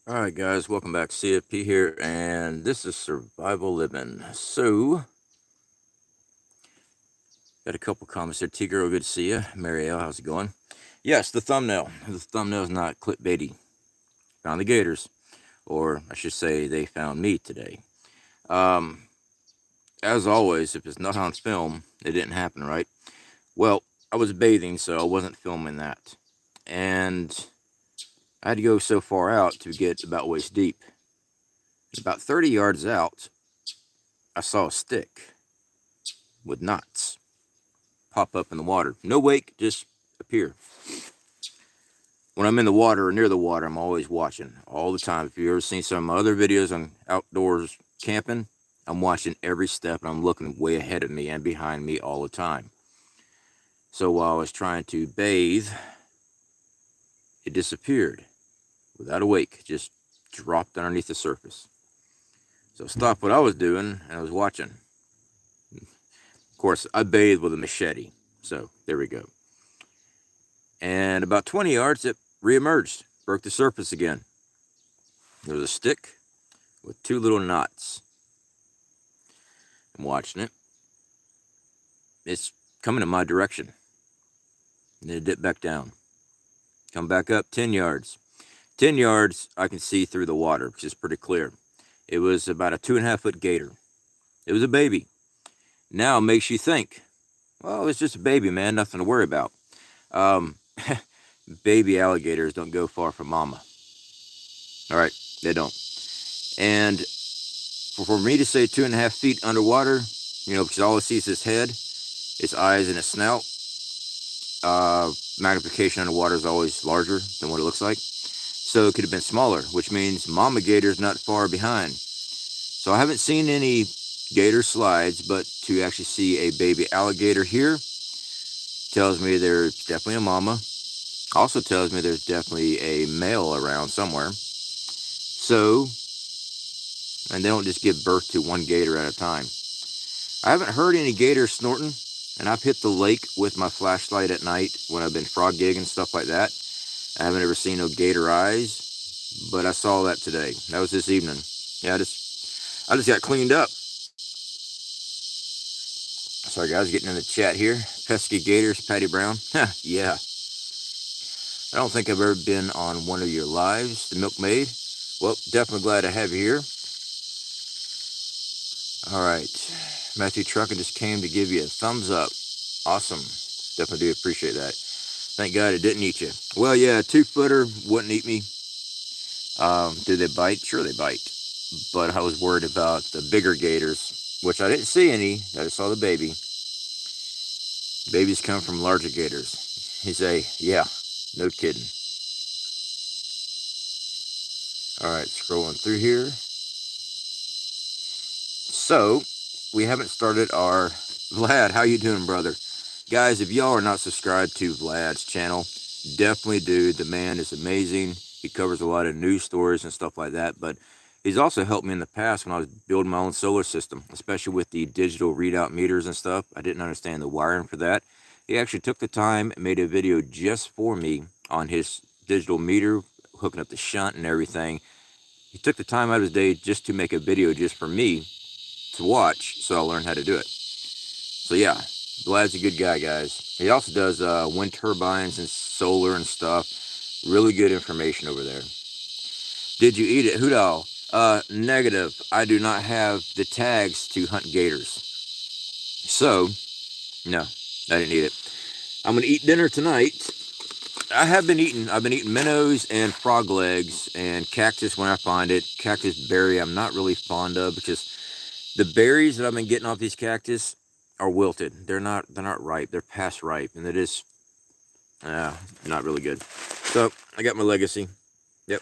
Alright guys, welcome back. CFP here, and this is Survival Living. So, got a couple comments there. T-Girl, good to see you. Marielle, how's it going? Yes, the thumbnail. The thumbnail is not clickbaity. Found the Gators. Or, I should say, they found me today. As always, if it's not on film, it didn't happen, right? Well, I was bathing, so I wasn't filming that. And I had to go so far out to get about waist deep. About 30 yards out, I saw a stick with knots pop up in the water. No wake, just appear. When I'm in the water or near the water, I'm always watching all the time. If you've ever seen some of my other videos on outdoors camping, I'm watching every step and I'm looking way ahead of me and behind me all the time. So while I was trying to bathe, it disappeared without a wake, just dropped underneath the surface. So I stopped what I was doing and I was watching. Of course, I bathed with a machete. So there we go. And about 20 yards, it reemerged, broke the surface again. There was a stick with two little knots. I'm watching it. It's coming in my direction. And then it dipped back down. Come back up 10 yards. 10 yards, I can see through the water, which is pretty clear. It was about a 2.5-foot gator. It was a baby. Now it makes you think, well, it's just a baby, man, nothing to worry about. Baby alligators don't go far from mama. All right, they don't. And for me to say 2.5 feet underwater, because all I see is his head, its eyes, and its snout. Magnification underwater is always larger than what it looks like. So it could have been smaller, which means mama gator's not far behind. So I haven't seen any gator slides, but to actually see a baby alligator here tells me there's definitely a mama. Also tells me there's definitely a male around somewhere. So, and they don't just give birth to one gator at a time. I haven't heard any gators snorting, and I've hit the lake with my flashlight at night when I've been frog gigging and stuff like that. I haven't ever seen no gator eyes, but I saw that today. That was this evening. Yeah, I just got cleaned up. Sorry guys, getting in the chat here. Pesky gators, Patty Brown. Yeah. I don't think I've ever been on one of your lives, the Milkmaid. Well, definitely glad to have you here. All right. Matthew Truckin just came to give you a thumbs up. Awesome. Definitely do appreciate that. Thank God it didn't eat you. Well, yeah, a 2-footer wouldn't eat me. Do they bite? Sure they bite. But I was worried about the bigger gators, which I didn't see any. I just saw the baby. Babies come from larger gators. You say, yeah, no kidding. All right, scrolling through here. So, we haven't started our... Vlad, how you doing, brother? Guys, if y'all are not subscribed to Vlad's channel, definitely do. The man is amazing. He covers a lot of news stories and stuff like that, but he's also helped me in the past when I was building my own solar system, especially with the digital readout meters and stuff. I didn't understand the wiring for that. He actually took the time and made a video just for me on his digital meter, hooking up the shunt and everything. He took the time out of his day just to make a video just for me to watch, so I'll learn how to do it. So yeah, Vlad's a good guy, guys. He also does wind turbines and solar and stuff. Really good information over there. Did you eat it, Hoodall? Negative. I do not have the tags to hunt gators. So, no, I didn't eat it. I'm going to eat dinner tonight. I've been eating minnows and frog legs and cactus when I find it. Cactus berry I'm not really fond of because the berries that I've been getting off these cactus are wilted. They're not ripe. They're past ripe, and it is not really good. So I got my legacy. Yep,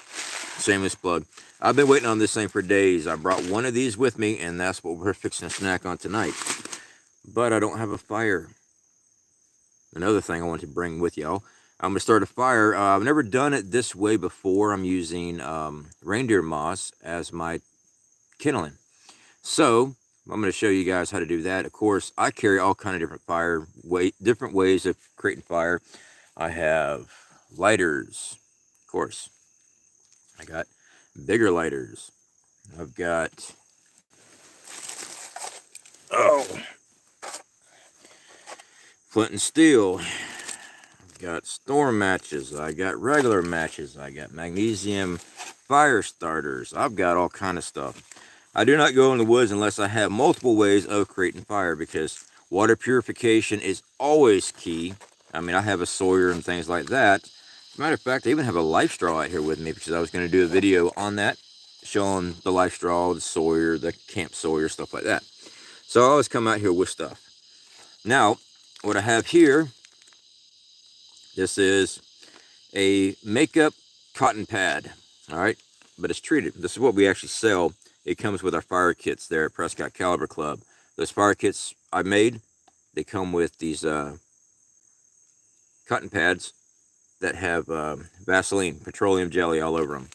shameless plug. I've been waiting on this thing for days. I brought one of these with me, and that's what we're fixing to snack on tonight. But I don't have a fire. Another thing I want to bring with y'all. I'm going to start a fire. I've never done it this way before. I'm using reindeer moss as my kindling. So I'm going to show you guys how to do that. Of course, I carry all kind of different ways of creating fire. I have lighters, of course. I got bigger lighters. I've got, flint and steel. I've got storm matches. I got regular matches. I got magnesium fire starters. I've got all kind of stuff. I do not go in the woods unless I have multiple ways of creating fire, because water purification is always key. I mean, I have a Sawyer and things like that. As a matter of fact, I even have a life straw out here with me, because I was going to do a video on that, showing the life straw, the Sawyer, the Camp Sawyer, stuff like that. So I always come out here with stuff. Now, what I have here, this is a makeup cotton pad, all right? But it's treated. This is what we actually sell. It comes with our fire kits there at Prescott Caliber Club. Those fire kits I made, they come with these cotton pads that have Vaseline, petroleum jelly all over them.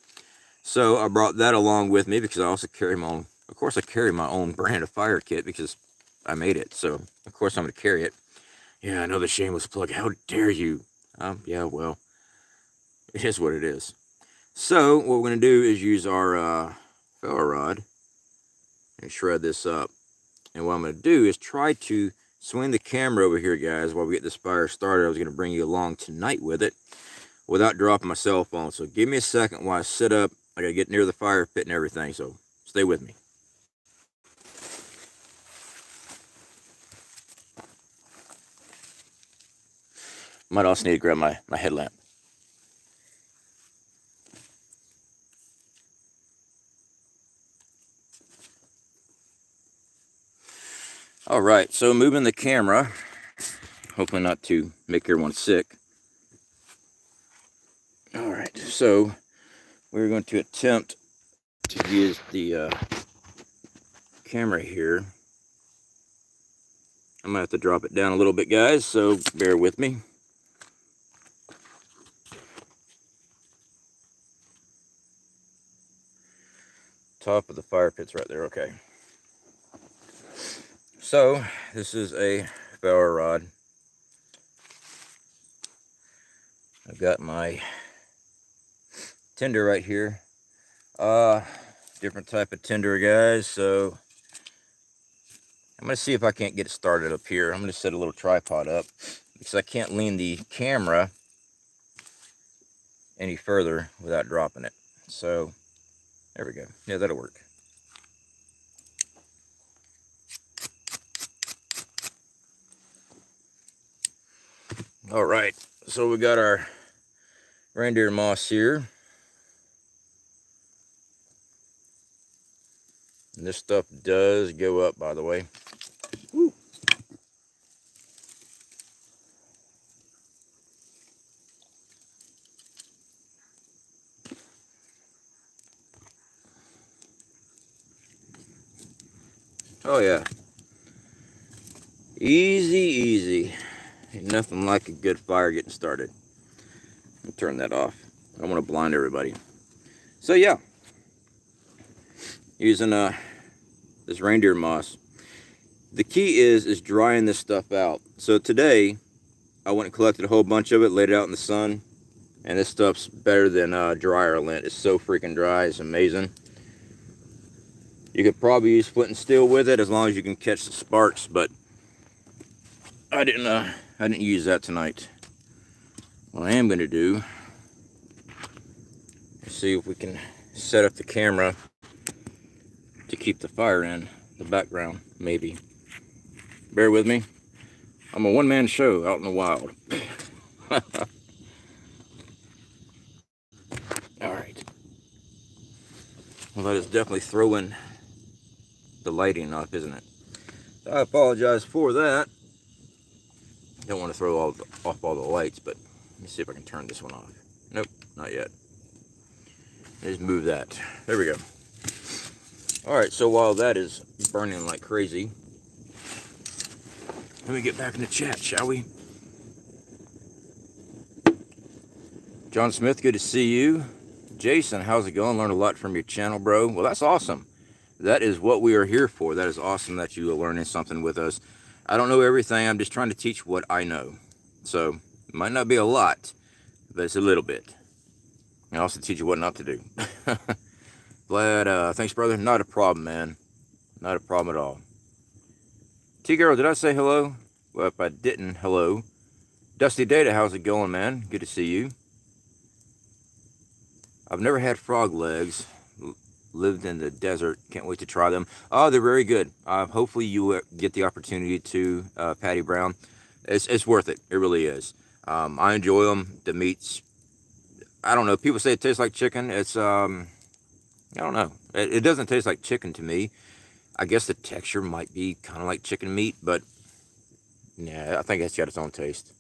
So I brought that along with me, because I also carry my own, of course I carry my own brand of fire kit, because I made it. So of course I'm going to carry it. Yeah, I know, the shameless plug. How dare you? Yeah, well, it is what it is. So what we're going to do is use our ferro rod and shred this up. And what I'm going to do is try to swing the camera over here, guys, while we get this fire started. I was going to bring you along tonight with it without dropping my cell phone. So give me a second while I sit up. I got to get near the fire pit and everything, so stay with me. Might also need to grab my headlamp. All right, so moving the camera, hopefully not to make everyone sick. All right, so we're going to attempt to use the camera here. I'm going to have to drop it down a little bit, guys, so bear with me. Top of the fire pit's right there, okay. So, this is a ferro rod. I've got my tinder right here. Different type of tinder, guys, so I'm going to see if I can't get it started up here. I'm going to set a little tripod up, because I can't lean the camera any further without dropping it. So, there we go. Yeah, that'll work. All right, so we got our reindeer moss here. And this stuff does go up, by the way. Woo. Oh yeah. Easy, easy. Ain't nothing like a good fire getting started. I'll turn that off. I don't want to blind everybody. So yeah, using this reindeer moss. The key is drying this stuff out. So today, I went and collected a whole bunch of it, laid it out in the sun, and this stuff's better than dryer lint. It's so freaking dry, it's amazing. You could probably use flint and steel with it as long as you can catch the sparks, but I didn't use that tonight. What I am going to do is see if we can set up the camera to keep the fire in the background, maybe. Bear with me. I'm a one-man show out in the wild. All right. Well, that is definitely throwing the lighting off, isn't it? So I apologize for that. Don't want to throw off all the lights, but let me see if I can turn this one off. Nope, not yet. Just move that. There we go. All right, so while that is burning like crazy, let me get back in the chat, shall we? John Smith, good to see you. Jason, how's it going? Learned a lot from your channel, bro. Well, that's awesome. That is what we are here for. That is awesome that you are learning something with us. I don't know everything. I'm just trying to teach what I know. So, it might not be a lot, but it's a little bit. I also teach you what not to do. Vlad, thanks, brother. Not a problem, man. Not a problem at all. T-Girl, did I say hello? Well, if I didn't, hello. Dusty Data, how's it going, man? Good to see you. I've never had frog legs. Lived in the desert. Can't wait to try them. Oh, they're very good. Hopefully you get the opportunity to, Patty Brown. It's worth it. It really is. I enjoy them. The meat's, I don't know. People say it tastes like chicken. It's, I don't know. It doesn't taste like chicken to me. I guess the texture might be kind of like chicken meat, but yeah, I think it's got its own taste.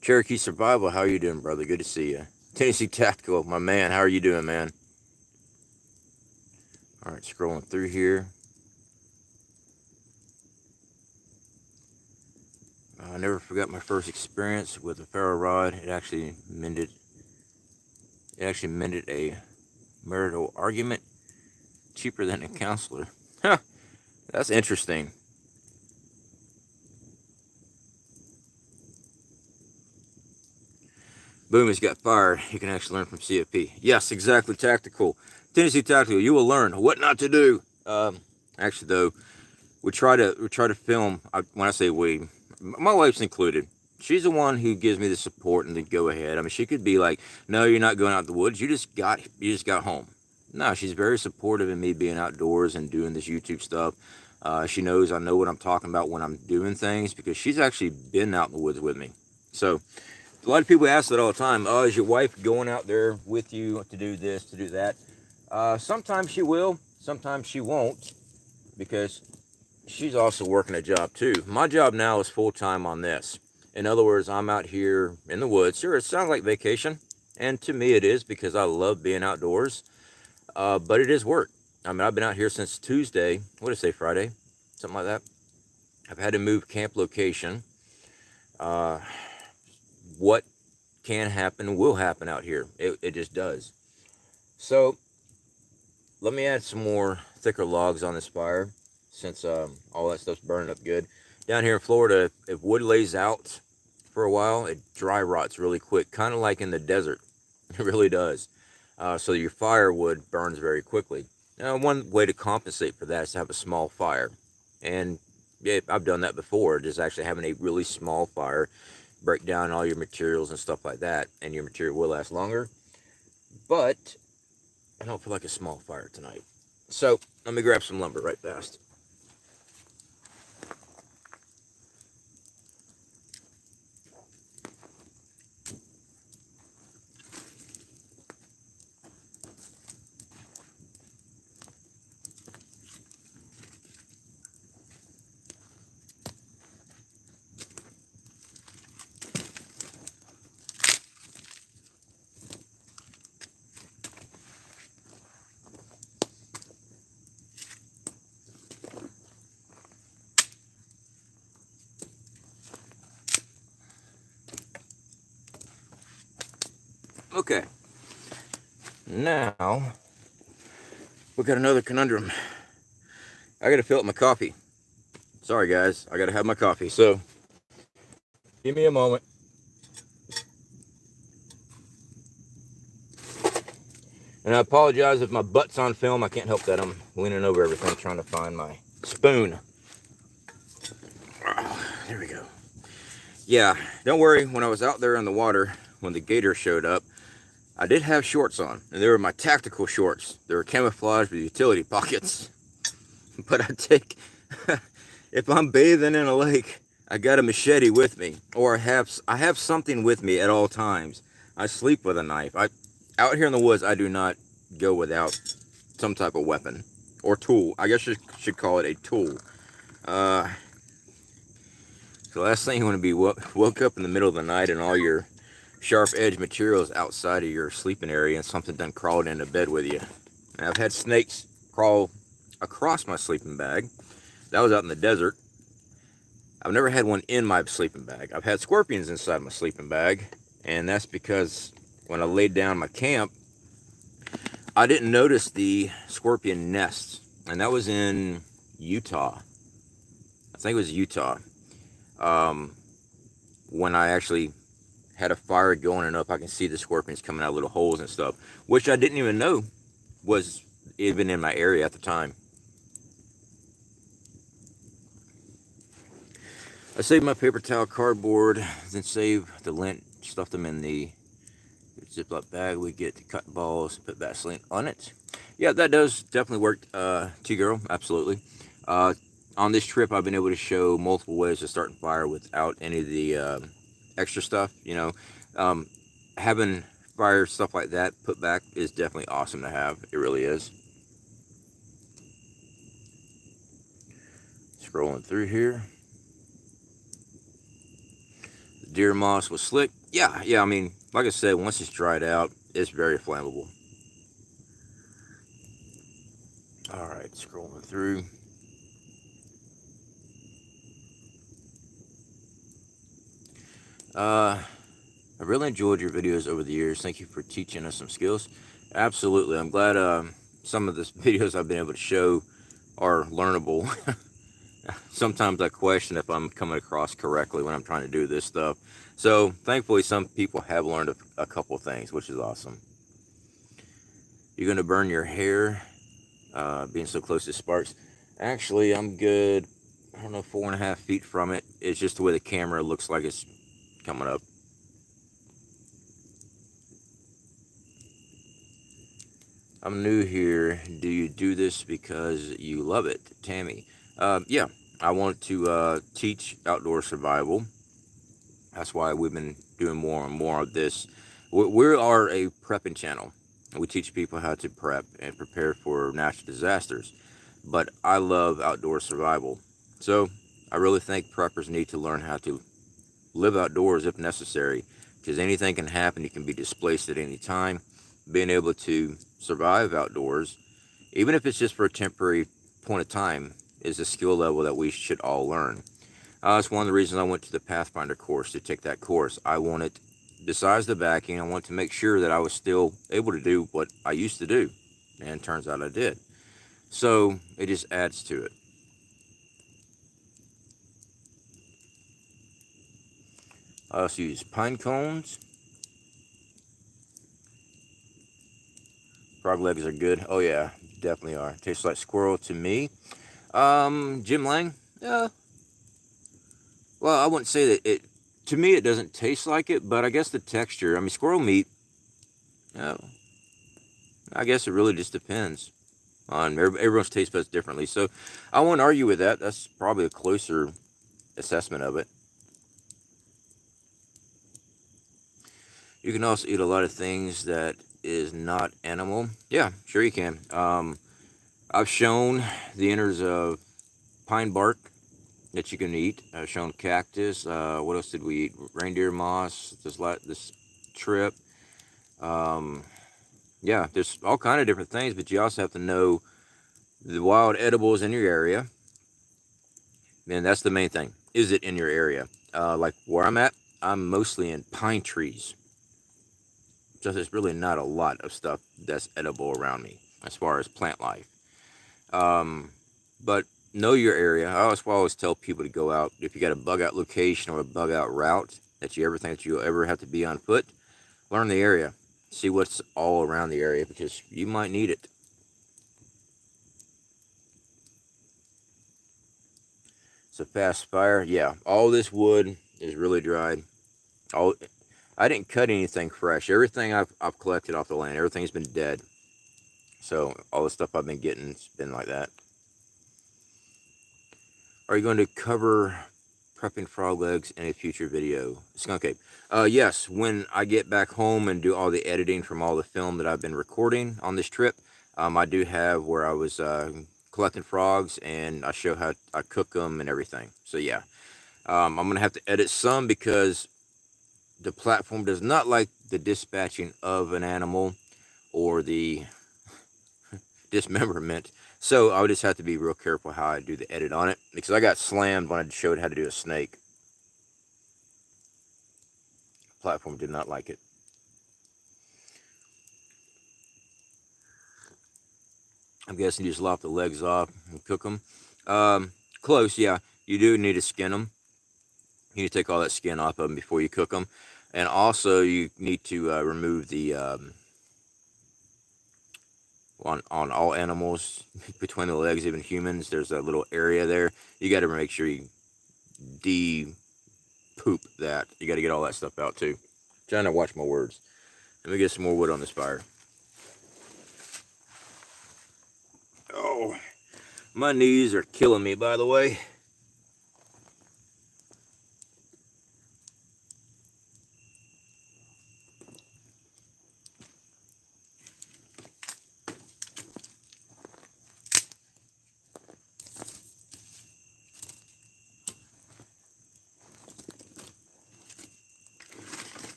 Cherokee Survival, how are you doing, brother? Good to see you. Tennessee Tactical, my man, how are you doing, man? All right, scrolling through here. I never forgot my first experience with a ferro rod. It actually mended a marital argument. Cheaper than a counselor. Huh, that's interesting. Boom, he's got fired. You can actually learn from CFP. Yes, exactly, Tactical. Tennessee Tactical, you will learn what not to do. Actually, though, we try to film. When I say we, my wife's included. She's the one who gives me the support and the go ahead. I mean, she could be like, "No, you're not going out the woods. You just got home." No, she's very supportive in me being outdoors and doing this YouTube stuff. She knows I know what I'm talking about when I'm doing things because she's actually been out in the woods with me. So a lot of people ask that all the time. Oh, is your wife going out there with you to do this, to do that? Sometimes she will, sometimes she won't, because she's also working a job too. My job now is full-time on this. In other words, I'm out here in the woods. Sure, it sounds like vacation, and to me it is because I love being outdoors, but it is work. I mean, I've been out here since Tuesday. What did I say, Friday? Something like that. I've had to move camp location. What can happen will happen out here. It just does. So let me add some more thicker logs on this fire since all that stuff's burning up good. Down here in Florida, if wood lays out for a while, it dry rots really quick, kind of like in the desert. It really does. So your firewood burns very quickly. Now, one way to compensate for that is to have a small fire. And yeah, I've done that before, just actually having a really small fire, break down all your materials and stuff like that, and your material will last longer. But I don't feel like a small fire tonight. So let me grab some lumber right fast. Okay, now we got another conundrum. I gotta fill up my coffee. Sorry guys, I gotta have my coffee, so give me a moment. And I apologize if my butt's on film. I can't help that. I'm leaning over everything trying to find my spoon. Oh, there we go. Yeah, don't worry, when I was out there in the water, when the gator showed up, I did have shorts on, and they were my tactical shorts. They were camouflaged with utility pockets. But I take, if I'm bathing in a lake, I got a machete with me, or I have something with me at all times. I sleep with a knife. Out here in the woods, I do not go without some type of weapon or tool. I guess you should call it a tool. So last thing you want to be woke up in the middle of the night and all your sharp edge materials outside of your sleeping area and something done crawled into bed with you. Now, I've had snakes crawl across my sleeping bag. That was out in the desert. I've never had one in my sleeping bag. I've had scorpions inside my sleeping bag, and that's because when I laid down my camp, I didn't notice the scorpion nests, and that was in Utah. I think it was Utah. When I actually had a fire going and up, I can see the scorpions coming out of little holes and stuff, which I didn't even know was even in my area at the time. I saved my paper towel, cardboard, then saved the lint, stuffed them in the Ziploc bag. We get the cotton balls, put Vaseline on it. Yeah, that does definitely work, T-Girl, absolutely. On this trip, I've been able to show multiple ways of starting fire without any of the extra stuff, you know. Having fire stuff like that put back is definitely awesome to have. It really is. Scrolling through here. The deer moss was slick. Yeah, I mean, like I said, once it's dried out, it's very flammable. Alright, scrolling through. I really enjoyed your videos over the years. Thank you for teaching us some skills. Absolutely. I'm glad some of the videos I've been able to show are learnable. Sometimes I question if I'm coming across correctly when I'm trying to do this stuff. So thankfully some people have learned a couple things, which is awesome. You're going to burn your hair being so close to sparks. Actually, I'm good, I don't know, 4.5 feet from it. It's just the way the camera looks like it's coming up. I'm new here. Do you do this because you love it? Tammy. Yeah, I want to teach outdoor survival. That's why we've been doing more and more of this. We are a prepping channel. We teach people how to prep and prepare for natural disasters. But I love outdoor survival. So I really think preppers need to learn how to live outdoors if necessary, because anything can happen. You can be displaced at any time. Being able to survive outdoors, even if it's just for a temporary point of time, is a skill level that we should all learn. That's one of the reasons I went to the Pathfinder course, to take that course. I wanted, besides the backing, I wanted to make sure that I was still able to do what I used to do, and it turns out I did. So it just adds to it. I also use pine cones. Frog legs are good. Oh yeah, definitely are. Tastes like squirrel to me. Jim Lang. Well, I wouldn't say that it. To me, it doesn't taste like it, but I guess the texture. I mean, squirrel meat. I guess it really just depends on everyone's taste buds differently. So I won't argue with that. That's probably a closer assessment of it. You can also eat a lot of things that is not animal. Yeah, sure you can. I've shown the innards of pine bark that you can eat. I've shown cactus. What else did we eat? Reindeer moss. This trip. Yeah, there's all kind of different things, but you also have to know the wild edibles in your area. And that's the main thing. Is it in your area? Like where I'm at, I'm mostly in pine trees. So there's really not a lot of stuff that's edible around me as far as plant life. But know your area. I always tell people to go out. If you got a bug out location or a bug out route that you ever think that you'll ever have to be on foot, learn the area. See what's all around the area, because you might need it. So fast fire. Yeah, all this wood is really dried. I didn't cut anything fresh. Everything I've collected off the land, everything's been dead. So all the stuff I've been getting has been like that. Are you going to cover prepping frog legs in a future video? Skunk Ape. Yes, when I get back home and do all the editing from all the film that I've been recording on this trip, I do have where I was collecting frogs, and I show how I cook them and everything. So yeah, I'm going to have to edit some because the platform does not like the dispatching of an animal or the dismemberment. So I would just have to be real careful how I do the edit on it, because I got slammed when I showed how to do a snake. The platform did not like it. I'm guessing you just lop the legs off and cook them. Close, yeah. You do need to skin them. You need to take all that skin off of them before you cook them. And also, you need to remove the on all animals between the legs, even humans. There's a little area there. You got to make sure you de-poop that. You got to get all that stuff out too. Trying to watch my words. Let me get some more wood on this fire. Oh, my knees are killing me, by the way.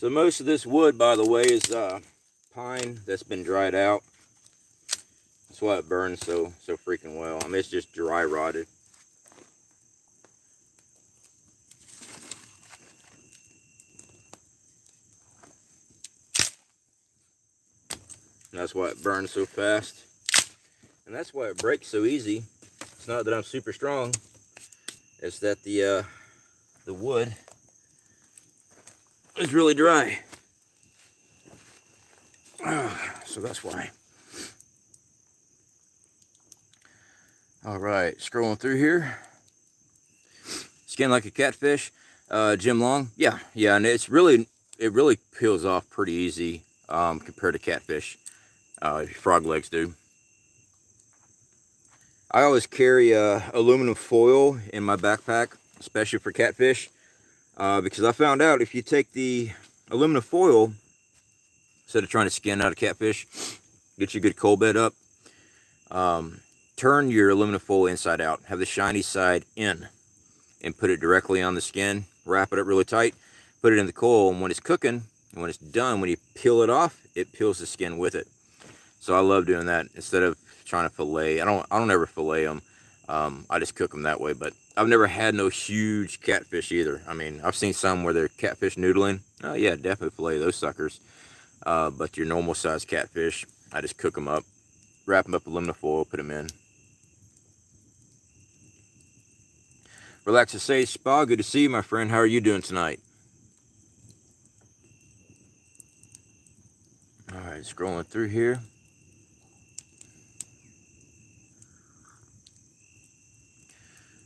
So most of this wood, by the way, is pine that's been dried out. That's why it burns so freaking well. I mean, it's just dry rotted. And that's why it burns so fast. And that's why it breaks so easy. It's not that I'm super strong. It's that the wood is really dry. So that's why. All right, scrolling through here. Skin like a catfish. Jim Long. Yeah, and it really peels off pretty easy compared to catfish. Frog legs do. I always carry aluminum foil in my backpack, especially for catfish, because I found out if you take the aluminum foil, instead of trying to skin out a catfish, get your good coal bed up, turn your aluminum foil inside out, have the shiny side in, and put it directly on the skin, wrap it up really tight, put it in the coal, and when it's cooking, and when it's done, when you peel it off, it peels the skin with it. So I love doing that instead of trying to fillet. I don't ever fillet them. I just cook them that way. But I've never had no huge catfish either. I mean, I've seen some where they're catfish noodling. Oh yeah, definitely fillet those suckers. But your normal size catfish, I just cook them up, wrap them up with aluminum foil, put them in. Relax and Say Spa, good to see you, my friend. How are you doing tonight? All right, scrolling through here.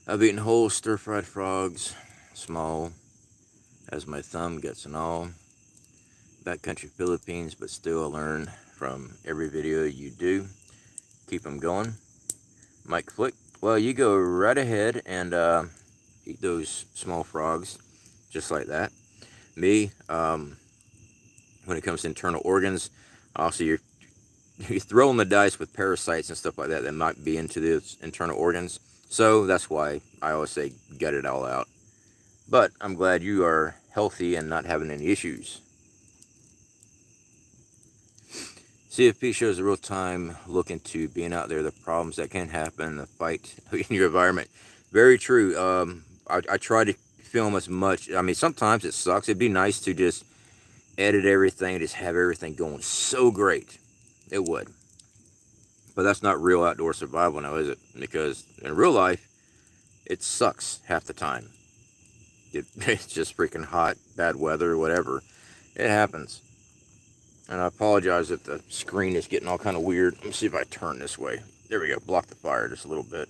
I've eaten whole stir-fried frogs, small, as my thumb gets and all. Backcountry Philippines, but still I learn from every video you do. Keep them going. Mike Flick, well, you go right ahead and eat those small frogs, just like that. Me, when it comes to internal organs, also you're throwing the dice with parasites and stuff like that might be into the internal organs. So that's why I always say gut it all out. But I'm glad you are healthy and not having any issues. CFP shows a real-time look into being out there, the problems that can happen, the fight in your environment. Very true. I try to film as much. I mean, sometimes it sucks. It'd be nice to just edit everything, just have everything going so great. It would. But that's not real outdoor survival now, is it? Because in real life, it sucks half the time. It's just freaking hot, bad weather, whatever. It happens. And I apologize if the screen is getting all kind of weird. Let me see if I turn this way. There we go. Block the fire just a little bit.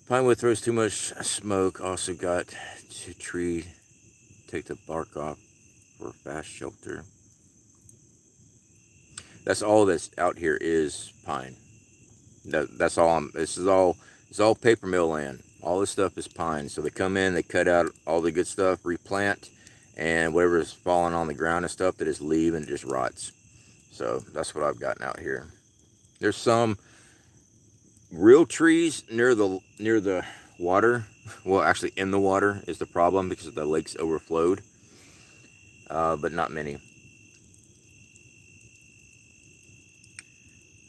Pinewood throws too much smoke. Also got to tree. Take the bark off for fast shelter. That's all that's out here is pine. That's all. It's all paper mill land. All this stuff is pine. So they come in, they cut out all the good stuff, replant, and whatever is falling on the ground and stuff, they just leave and it just rots. So that's what I've gotten out here. There's some real trees near the water. Well, actually in the water is the problem because the lake's overflowed. But not many.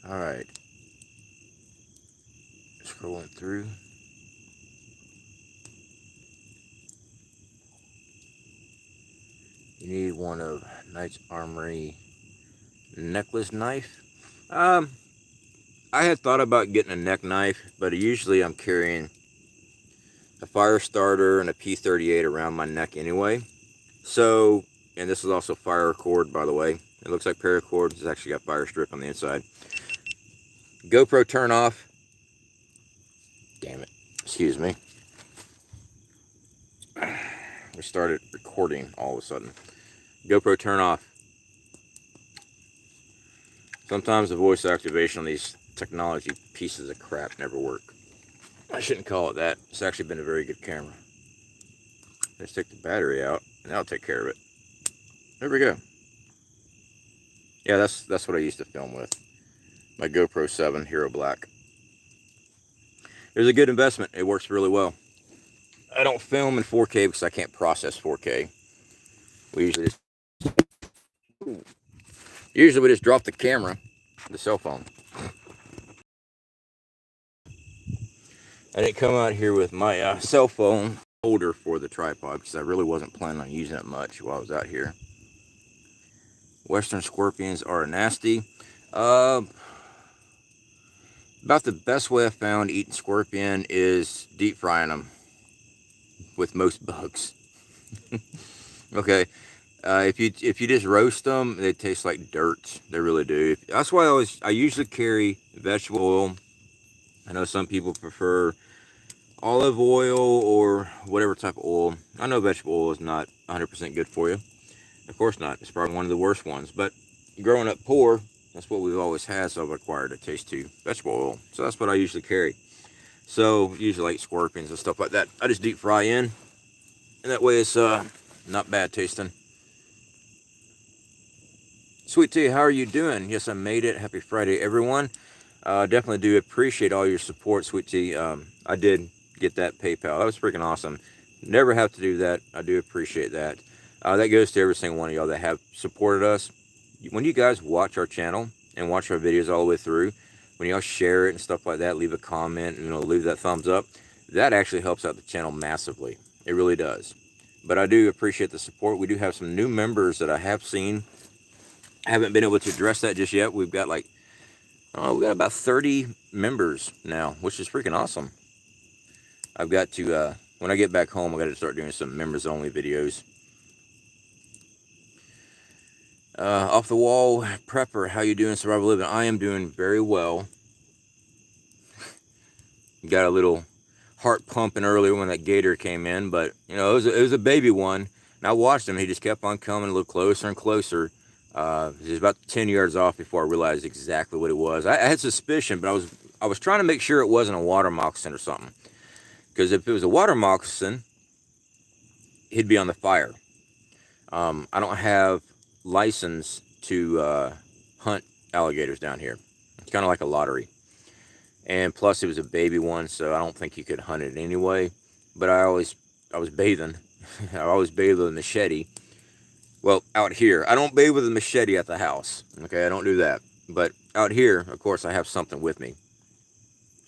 All right. Scrolling through. You need one of Knight's Armory necklace knife. I had thought about getting a neck knife, but usually I'm carrying a fire starter and a P38 around my neck anyway. So, and this is also fire cord, by the way. It looks like paracord. It's actually got fire strip on the inside. GoPro turn off. Damn it. Excuse me. We started recording all of a sudden. GoPro turn off. Sometimes the voice activation on these technology pieces of crap never work. I shouldn't call it that. It's actually been a very good camera. Let's take the battery out, and that'll take care of it. There we go. Yeah, that's what I used to film with. My GoPro 7 Hero Black. It was a good investment. It works really well. I don't film in 4K because I can't process 4K. We usually just drop the camera, the cell phone. I didn't come out here with my cell phone holder for the tripod because I really wasn't planning on using it much while I was out here. Western scorpions are nasty. About the best way I've found eating scorpion is deep frying them with most bugs. Okay, if you just roast them, they taste like dirt. They really do. That's why I usually carry vegetable oil. I know some people prefer olive oil or whatever type of oil. I know vegetable oil is not 100% good for you. Of course not. It's probably one of the worst ones. But growing up poor, that's what we've always had, so I've acquired a taste to vegetable oil. So that's what I usually carry. So usually like scorpions and stuff like that, I just deep fry in, and that way it's not bad tasting. Sweet Tea, how are you doing? Yes, I made it. Happy Friday, everyone. Definitely do appreciate all your support, Sweet Tea. I did get that PayPal. That was freaking awesome. Never have to do that. I do appreciate that. That goes to every single one of y'all that have supported us. When you guys watch our channel and watch our videos all the way through, when y'all share it and stuff like that, leave a comment and leave that thumbs up, that actually helps out the channel massively. It really does. But I do appreciate the support. We do have some new members that I have seen. I haven't been able to address that just yet. We've got we got about 30 members now, which is freaking awesome. I've got to, when I get back home, I got to start doing some members only videos. Off the wall prepper, how you doing, survival living? I am doing very well. Got a little heart pumping earlier when that gator came in, but it was a baby one. And I watched him; he just kept on coming a little closer and closer. He was about 10 yards off before I realized exactly what it was. I had suspicion, but I was trying to make sure it wasn't a water moccasin or something. Because if it was a water moccasin, he'd be on the fire. I don't have license to hunt alligators down here. It's kind of like a lottery. And plus it was a baby one, so I don't think you could hunt it anyway. But I was bathing. I always bathe with a machete. Well, out here. I don't bathe with a machete at the house. Okay, I don't do that. But out here, of course, I have something with me.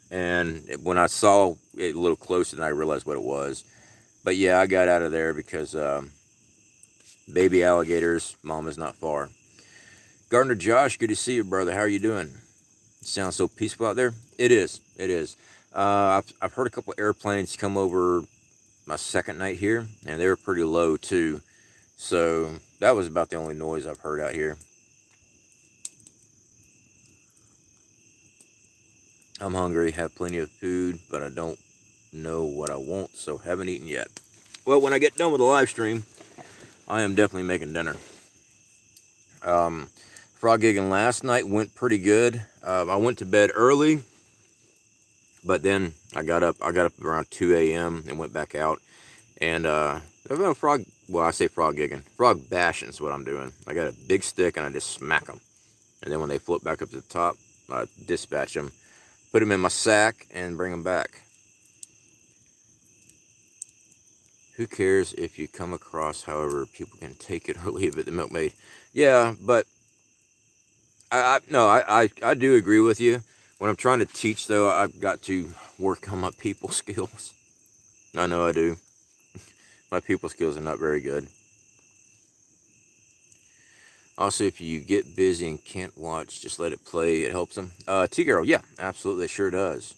And when I saw it a little closer, then I realized what it was. But yeah, I got out of there because baby alligators, mom is not far. Gardner Josh, good to see you, brother. How are you doing? It sounds so peaceful out there. It is. It is. I've heard a couple airplanes come over my second night here, and they were pretty low too. So that was about the only noise I've heard out here. I'm hungry, have plenty of food, but I don't know what I want, so haven't eaten yet. Well, when I get done with the live stream, I am definitely making dinner. Frog gigging last night went pretty good. I went to bed early, but then I got up around 2 a.m. and went back out. And frog gigging. Frog bashing is what I'm doing. I got a big stick and I just smack them. And then when they float back up to the top, I dispatch them, put them in my sack, and bring them back. Who cares if you come across, however, people can take it or leave it, the milkmaid. Yeah, but I do agree with you. When I'm trying to teach, though, I've got to work on my people skills. I know I do. My people skills are not very good. Also, if you get busy and can't watch, just let it play. It helps them. T-Girl, yeah, absolutely, it sure does.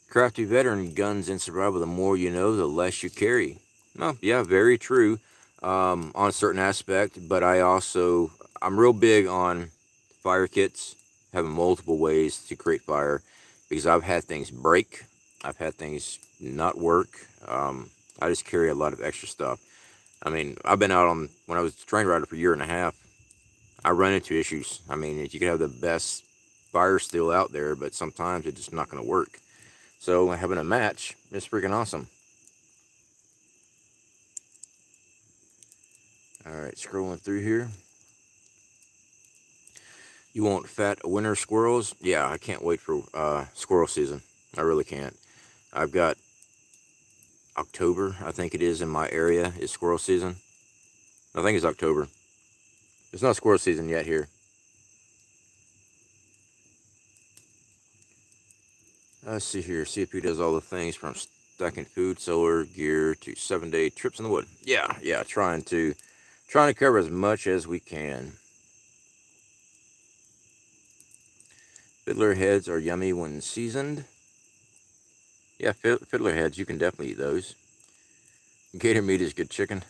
Crafty veteran, guns in survival, the more you know, the less you carry. Well, yeah, very true on a certain aspect, but I'm real big on fire kits, having multiple ways to create fire, because I've had things break, I've had things not work. I just carry a lot of extra stuff. I mean, I've been out on, when I was a train rider for a year and a half, I run into issues. I mean, you could have the best fire steel out there, but sometimes it's just not going to work. So having a match is freaking awesome. All right, scrolling through here. You want fat winter squirrels? Yeah, I can't wait for squirrel season. I really can't. I've got October, I think it is, in my area is squirrel season. I think it's October. It's not squirrel season yet here. Let's see here. CFP does all the things from stacking food, solar gear to 7-day trips in the wood. Yeah, trying to cover as much as we can. Fiddler heads are yummy when seasoned. Yeah, fiddler heads, you can definitely eat those. Gator meat is good chicken.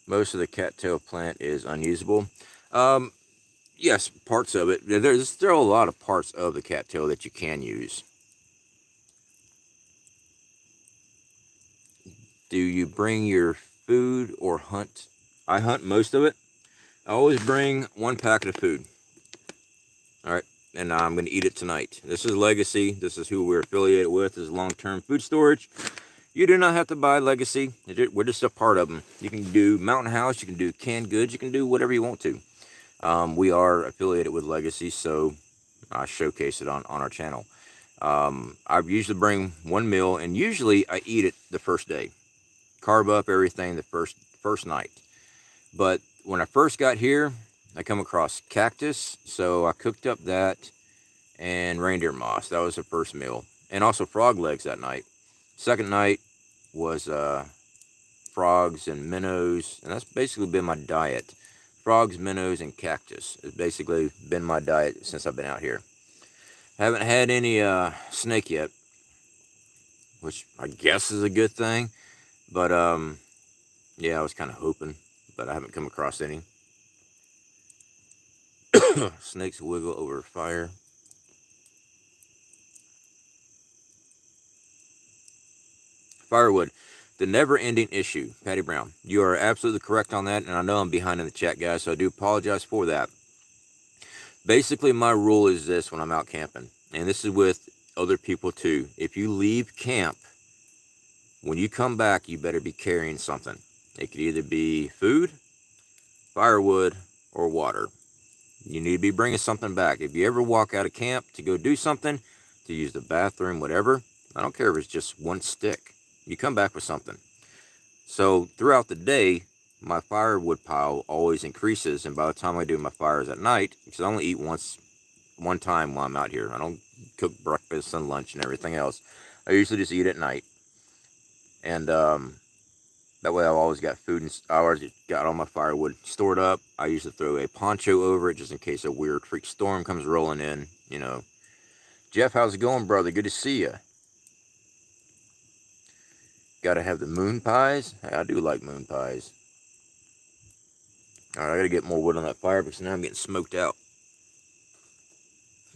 Most of the cattail plant is unusable. Yes, parts of it. There's still a lot of parts of the cattail that you can use. Do you bring your food or hunt? I hunt most of it. I always bring one packet of food. All right, and I'm going to eat it tonight. This is Legacy. This is who we're affiliated with. This is long-term food storage. You do not have to buy Legacy. We're just a part of them. You can do Mountain House. You can do canned goods. You can do whatever you want to. We are affiliated with Legacy, so I showcase it on our channel. I usually bring one meal, and usually I eat it the first day. Carb up everything the first night. But when I first got here, I come across cactus, so I cooked up that and reindeer moss. That was the first meal. And also frog legs that night. Second night was frogs and minnows, and that's basically been my diet. Frogs, minnows, and cactus has basically been my diet since I've been out here. Haven't had any snake yet, which I guess is a good thing. But yeah, I was kind of hoping, but I haven't come across any. Snakes wiggle over fire. Firewood, the never-ending issue. Patty Brown, you are absolutely correct on that, and I know I'm behind in the chat, guys, so I do apologize for that. Basically, my rule is this when I'm out camping, and this is with other people too. If you leave camp, when you come back, you better be carrying something. It could either be food, firewood, or water. You need to be bringing something back. If you ever walk out of camp to go do something, to use the bathroom, whatever, I don't care if it's just one stick. You come back with something. So throughout the day, my firewood pile always increases, and by the time I do my fires at night, because I only eat one time while I'm out here. I don't cook breakfast and lunch and everything else. I usually just eat at night. And that way I've always got food, and I already got all my firewood stored up. I usually throw a poncho over it just in case a weird freak storm comes rolling in, you know. Jeff, how's it going, brother? Good to see you. Gotta have the moon pies. I do like moon pies. Alright, I gotta get more wood on that fire because now I'm getting smoked out.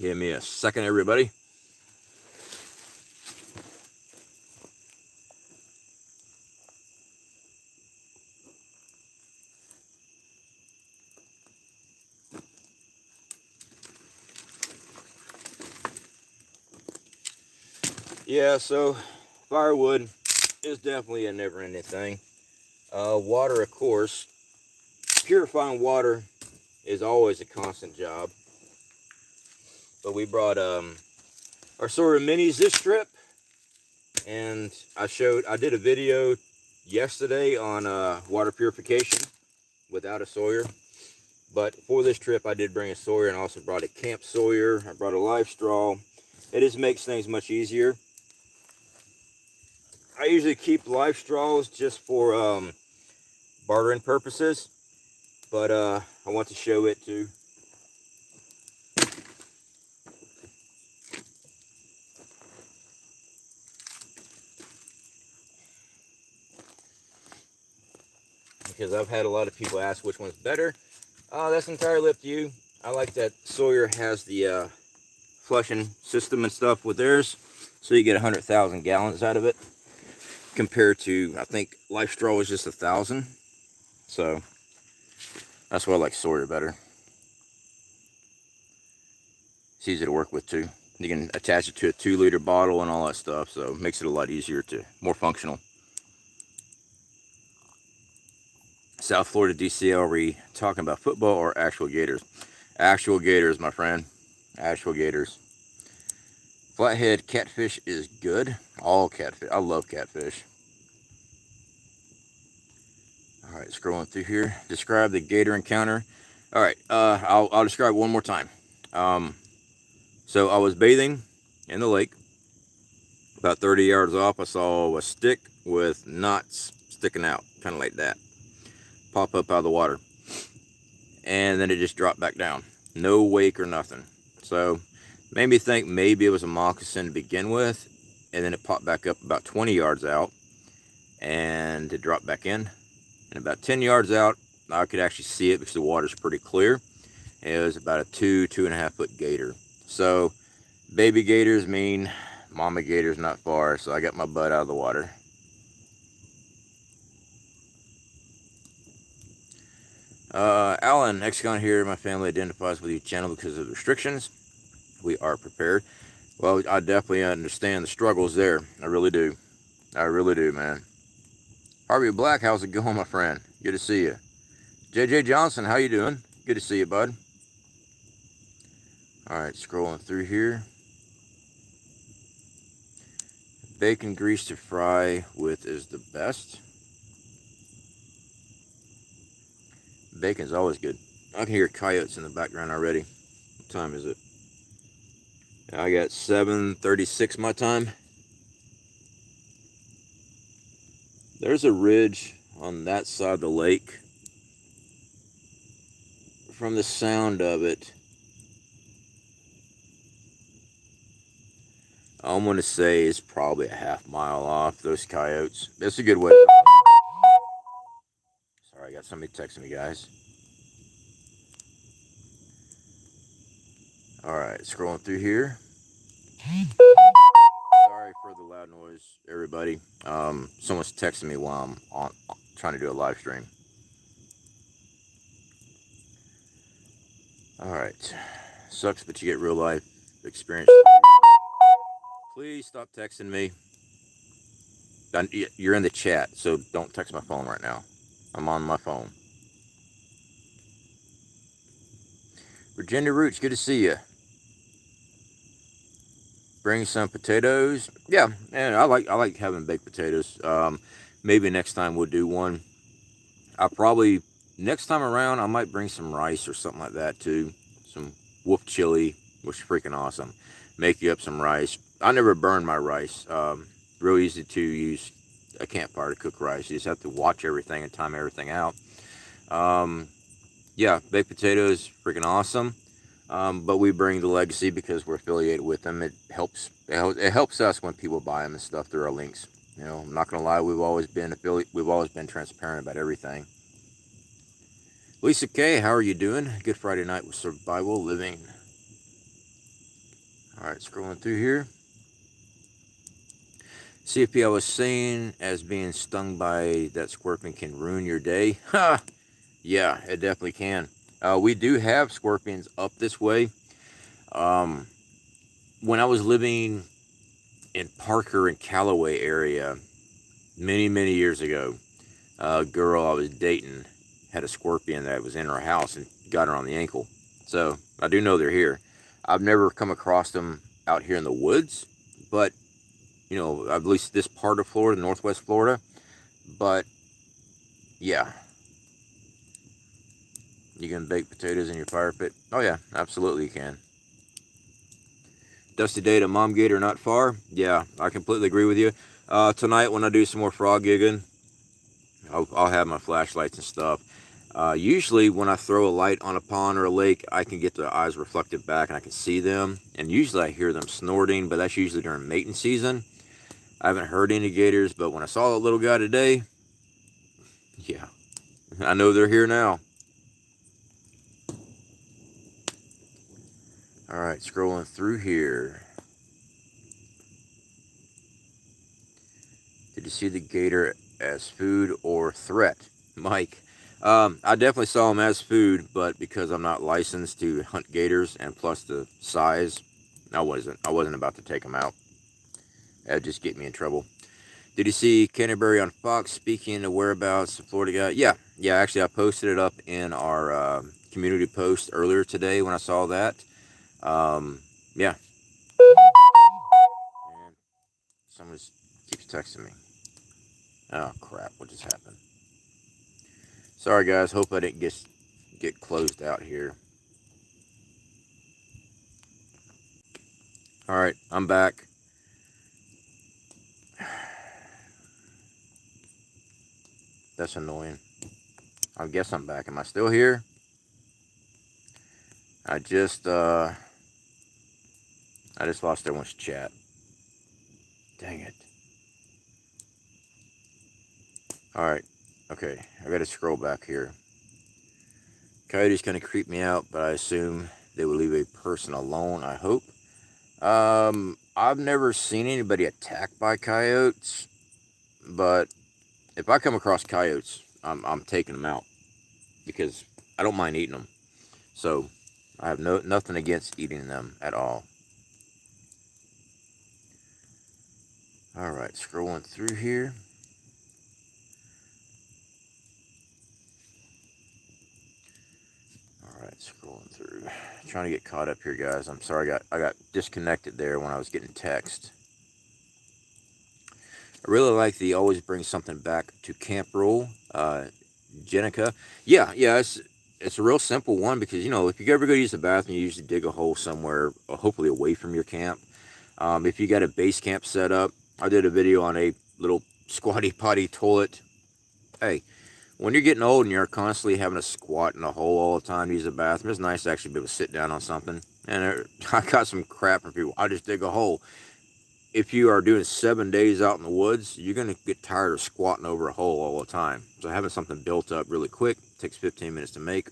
Give me a second, everybody. Yeah, so firewood is definitely a never-ending thing. Water, of course. Purifying water is always a constant job. But we brought our Sawyer minis this trip, and I did a video yesterday on water purification without a Sawyer. But for this trip, I did bring a Sawyer, and I also brought a Camp Sawyer. I brought a live straw. It just makes things much easier. I usually keep live straws just for bartering purposes, but I want to show it too. Because I've had a lot of people ask which one's better. That's entirely up to you. I like that Sawyer has the flushing system and stuff with theirs, so you get 100,000 gallons out of it, compared to, I think live straw is just 1,000. So that's why I like Sawyer better. It's easy to work with too. You can attach it to a 2-liter bottle and all that stuff, so it makes it a lot easier, more functional. South Florida DCL, are we talking about football or actual gators? Actual gators, my friend. Actual gators. Flathead catfish is good. All catfish. I love catfish. Alright, scrolling through here. Describe the gator encounter. Alright, I'll describe one more time. So I was bathing in the lake. About 30 yards off, I saw a stick with knots sticking out, kind of like that. Pop up out of the water. And then it just dropped back down. No wake or nothing. So, made me think maybe it was a moccasin to begin with. And then it popped back up about 20 yards out. And it dropped back in. And about 10 yards out, I could actually see it because the water's pretty clear. It was about a 2.5 foot gator. So, baby gators mean mama gator's not far. So I got my butt out of the water. Alan, Hexagon here. My family identifies with your channel because of the restrictions. We are prepared. Well, I definitely understand the struggles there. I really do. I really do, man. Harvey Black, how's it going, my friend? Good to see you. JJ Johnson, how you doing? Good to see you, bud. Alright, scrolling through here. Bacon grease to fry with is the best. Bacon's always good. I can hear coyotes in the background already. What time is it? I got 7:36 my time. There's a ridge on that side of the lake. From the sound of it, I'm going to say it's probably a half mile off, those coyotes. That's a good way. Sorry, I got somebody texting me, guys. Alright, scrolling through here. Sorry for the loud noise, everybody. Someone's texting me while I'm trying to do a live stream. Alright. Sucks, but you get real life experience. Please stop texting me. You're in the chat, so don't text my phone right now. I'm on my phone. Virginia Roots, good to see you. Bring some potatoes. Yeah, and I like having baked potatoes. Maybe next time we'll do one. Next time around, I might bring some rice or something like that too. Some wolf chili, which is freaking awesome. Make you up some rice. I never burn my rice. Real easy to use a campfire to cook rice. You just have to watch everything and time everything out. Yeah, baked potatoes, freaking awesome. But we bring the legacy because we're affiliated with them. It helps us when people buy them and stuff through our links. You know, I'm not gonna lie, we've always been transparent about everything. Lisa K, how are you doing? Good Friday night with Survival Living. Alright, scrolling through here. CFP, I was saying as being stung by that scorpion can ruin your day. Ha! Yeah, it definitely can. We do have scorpions up this way. When I was living in Parker and Callaway area many years ago, a girl I was dating had a scorpion that was in her house and got her on the ankle. So I do know they're here. I've never come across them out here in the woods, but you know, at least this part of Florida, Northwest Florida. But yeah. You can bake potatoes in your fire pit? Oh yeah, absolutely you can. Dusty day to Mom Gator not far. Yeah, I completely agree with you. Tonight when I do some more frog gigging, I'll have my flashlights and stuff. Usually when I throw a light on a pond or a lake, I can get the eyes reflected back and I can see them. And usually I hear them snorting, but that's usually during mating season. I haven't heard any gators, but when I saw a little guy today, yeah, I know they're here now. All right, scrolling through here. Did you see the gator as food or threat? Mike, I definitely saw him as food, but because I'm not licensed to hunt gators and plus the size, I wasn't about to take him out. That'd just get me in trouble. Did you see Canterbury on Fox speaking the whereabouts of Florida guy? Yeah, actually I posted it up in our community post earlier today when I saw that. Yeah. And someone keeps texting me. Oh crap, what just happened? Sorry guys, hope I didn't get closed out here. Alright, I'm back. That's annoying. I guess I'm back. Am I still here? I just lost everyone's chat. Dang it. Alright. Okay, I gotta scroll back here. Coyote's gonna creep me out, but I assume they will leave a person alone, I hope. I've never seen anybody attacked by coyotes, but if I come across coyotes, I'm taking them out because I don't mind eating them. So I have nothing against eating them at all. All right, scrolling through here. All right, scrolling through. Trying to get caught up here, guys. I'm sorry, I got disconnected there when I was getting text. I really like the always bring something back to camp rule. Jenica. Yeah, it's a real simple one because, you know, if you ever go use the bathroom, you usually dig a hole somewhere, hopefully away from your camp. If you got a base camp set up, I did a video on a little squatty potty toilet. Hey, when you're getting old and you're constantly having to squat in a hole all the time to use the bathroom, it's nice to actually be able to sit down on something. And I got some crap from people. I just dig a hole. If you are doing 7 days out in the woods, you're going to get tired of squatting over a hole all the time. So having something built up really quick, takes 15 minutes to make.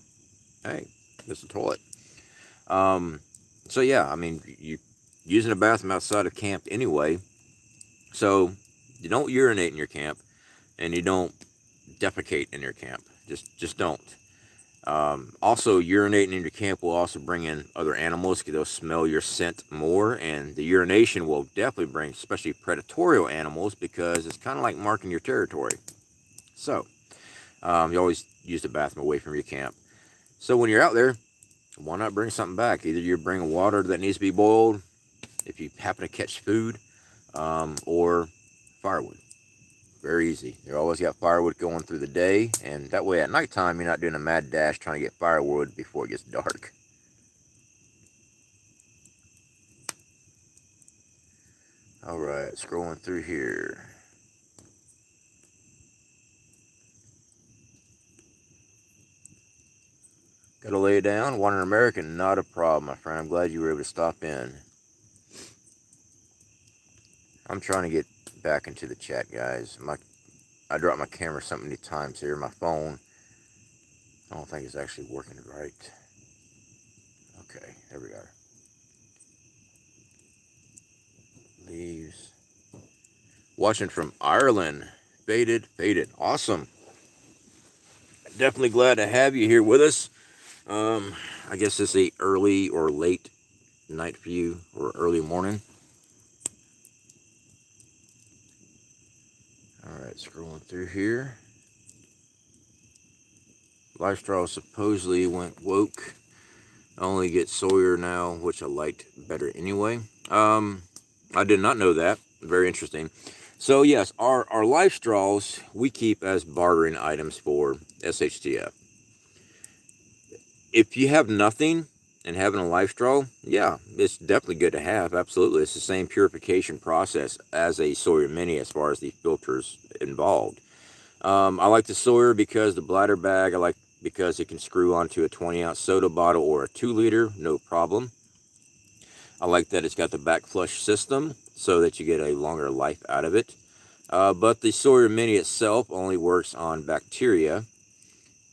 Hey, it's a toilet. So yeah, I mean, you're using a bathroom outside of camp anyway. So you don't urinate in your camp and you don't defecate in your camp. Just don't. Also, urinating in your camp will also bring in other animals because they'll smell your scent more, and the urination will definitely bring especially predatorial animals because it's kind of like marking your territory. So, you always use the bathroom away from your camp. So when you're out there, why not bring something back? Either you're bringing water that needs to be boiled, if you happen to catch food, or firewood. Very easy. You always got firewood going through the day, and that way at nighttime you're not doing a mad dash trying to get firewood before it gets dark. Alright, scrolling through here. Gotta lay it down. Want an American? Not a problem, my friend. I'm glad you were able to stop in. I'm trying to get back into the chat, guys. I dropped my camera so many times here. My phone, I don't think it's actually working right. Okay, there we are. Leaves. Watching from Ireland. Faded. Awesome. Definitely glad to have you here with us. I guess it's a early or late night for you, or early morning. Alright, scrolling through here. Lifestraw supposedly went woke. I only get Sawyer now, which I liked better anyway. I did not know that. Very interesting. So yes, our life straws we keep as bartering items for SHTF. If you have nothing, and having a life straw, yeah, it's definitely good to have. Absolutely. It's the same purification process as a Sawyer Mini as far as the filters involved. I like the Sawyer because the bladder bag, I like because it can screw onto a 20-ounce soda bottle or a 2-liter, no problem. I like that it's got the back flush system so that you get a longer life out of it. But the Sawyer Mini itself only works on bacteria,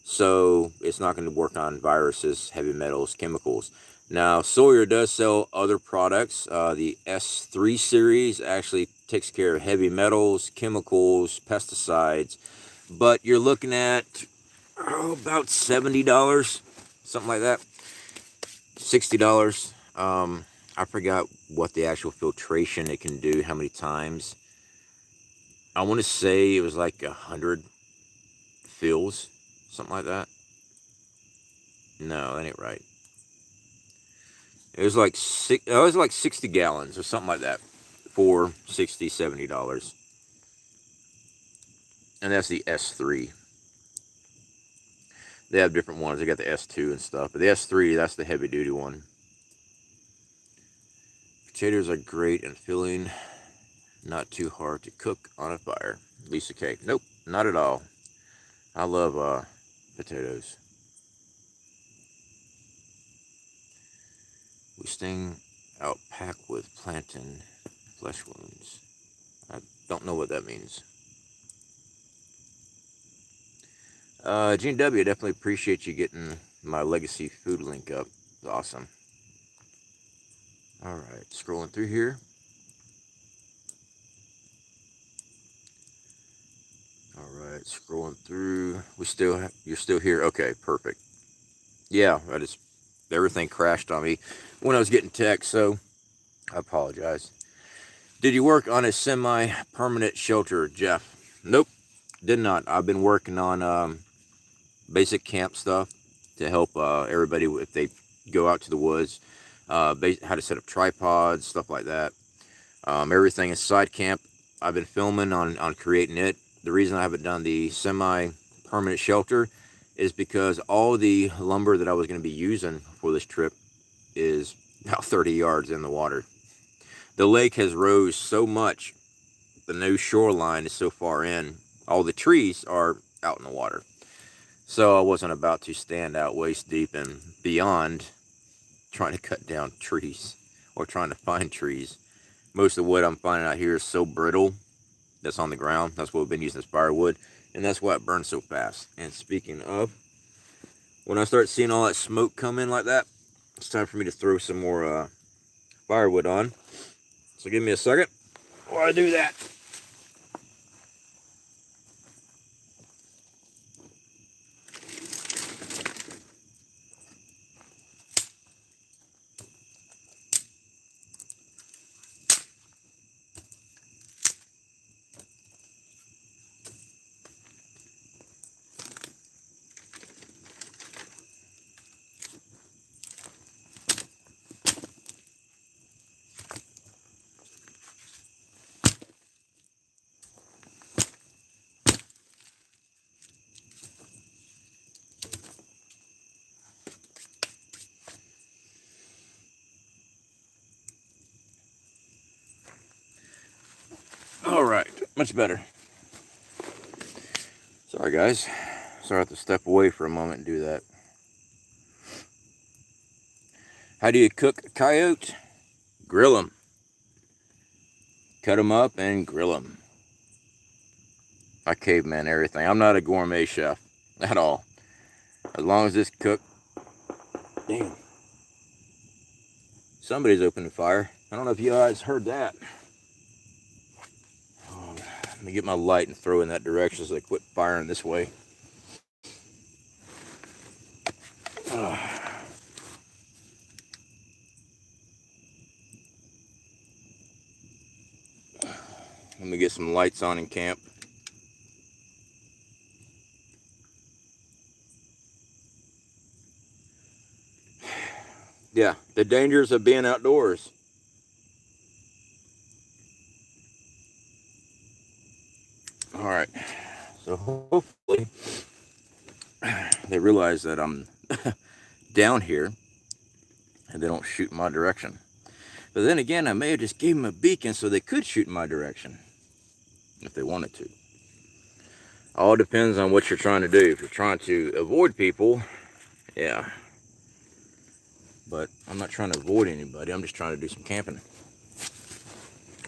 so it's not going to work on viruses, heavy metals, chemicals. Now, Sawyer does sell other products. The S3 series actually takes care of heavy metals, chemicals, pesticides, but you're looking at about $70, something like that, $60. I forgot what the actual filtration it can do, how many times. I want to say it was like 100 fills, something like that. No, that ain't right. It was like it was like 60 gallons or something like that for $60, $70. And that's the S3. They have different ones. They got the S2 and stuff, but the S3, that's the heavy duty one. Potatoes are great and filling, not too hard to cook on a fire. Lisa K. Nope, not at all. I love potatoes. We sting out pack with plantain flesh wounds. I don't know what that means. Gene W, definitely appreciate you getting my legacy food link up. It's awesome. All right, scrolling through here. All right, scrolling through. You're still here. Okay, perfect. Yeah, everything crashed on me when I was getting text, so I apologize. Did you work on a semi-permanent shelter, Jeff? Nope, did not. I've been working on basic camp stuff to help everybody if they go out to the woods, how to set up tripods, stuff like that. Everything inside camp, I've been filming on creating it. The reason I haven't done the semi-permanent shelter is because all the lumber that I was going to be using for this trip is about 30 yards in the water. The lake has rose so much, the new shoreline is so far in, all the trees are out in the water. So I wasn't about to stand out waist deep and beyond trying to cut down trees or trying to find trees. Most of the wood I'm finding out here is so brittle that's on the ground. That's what we've been using as firewood, and that's why it burns so fast. And speaking of, when I start seeing all that smoke come in like that, it's time for me to throw some more firewood on. So give me a second while I do that. All right, much better. Sorry, guys. Sorry I have to step away for a moment and do that. How do you cook a coyote? Grill them. Cut them up and grill them. I caveman everything. I'm not a gourmet chef at all. As long as it's cooked. Damn. Somebody's opening fire. I don't know if you guys heard that. Oh, let me get my light and throw in that direction so they quit firing this way. Let me get some lights on in camp. Yeah, the dangers of being outdoors. All right, so hopefully they realize that I'm down here and they don't shoot in my direction. But then again, I may have just gave them a beacon so they could shoot in my direction if they wanted to. All depends on what you're trying to do. If you're trying to avoid people, yeah. But I'm not trying to avoid anybody. I'm just trying to do some camping.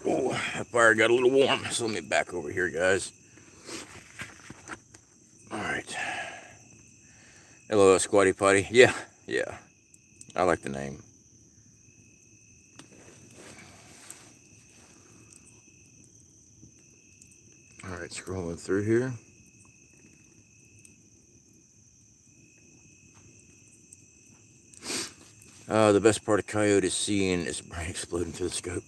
Oh, that fire got a little warm, so let me back over here, guys. All right. Hello, Squatty Potty. Yeah. I like the name. All right, scrolling through here. The best part of coyote is seeing his brain exploding through the scope.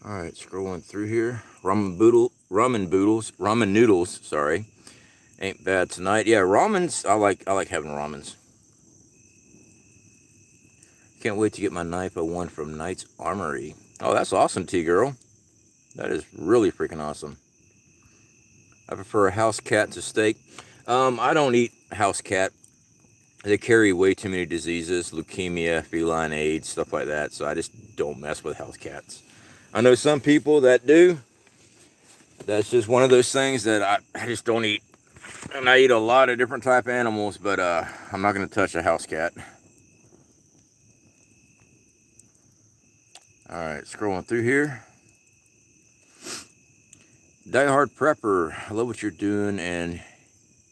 All right, scrolling through here. Ramen noodles. Sorry, ain't bad tonight. Yeah, ramens. I like having ramens. Can't wait to get my knife I won from Knight's Armory. Oh, that's awesome, T-Girl. That is really freaking awesome. I prefer a house cat to steak. I don't eat house cat. They carry way too many diseases, leukemia, feline AIDS, stuff like that. So I just don't mess with house cats. I know some people that do. That's just one of those things that I just don't eat. And I eat a lot of different type of animals, but I'm not going to touch a house cat. All right, scrolling through here. Diehard Prepper, I love what you're doing, and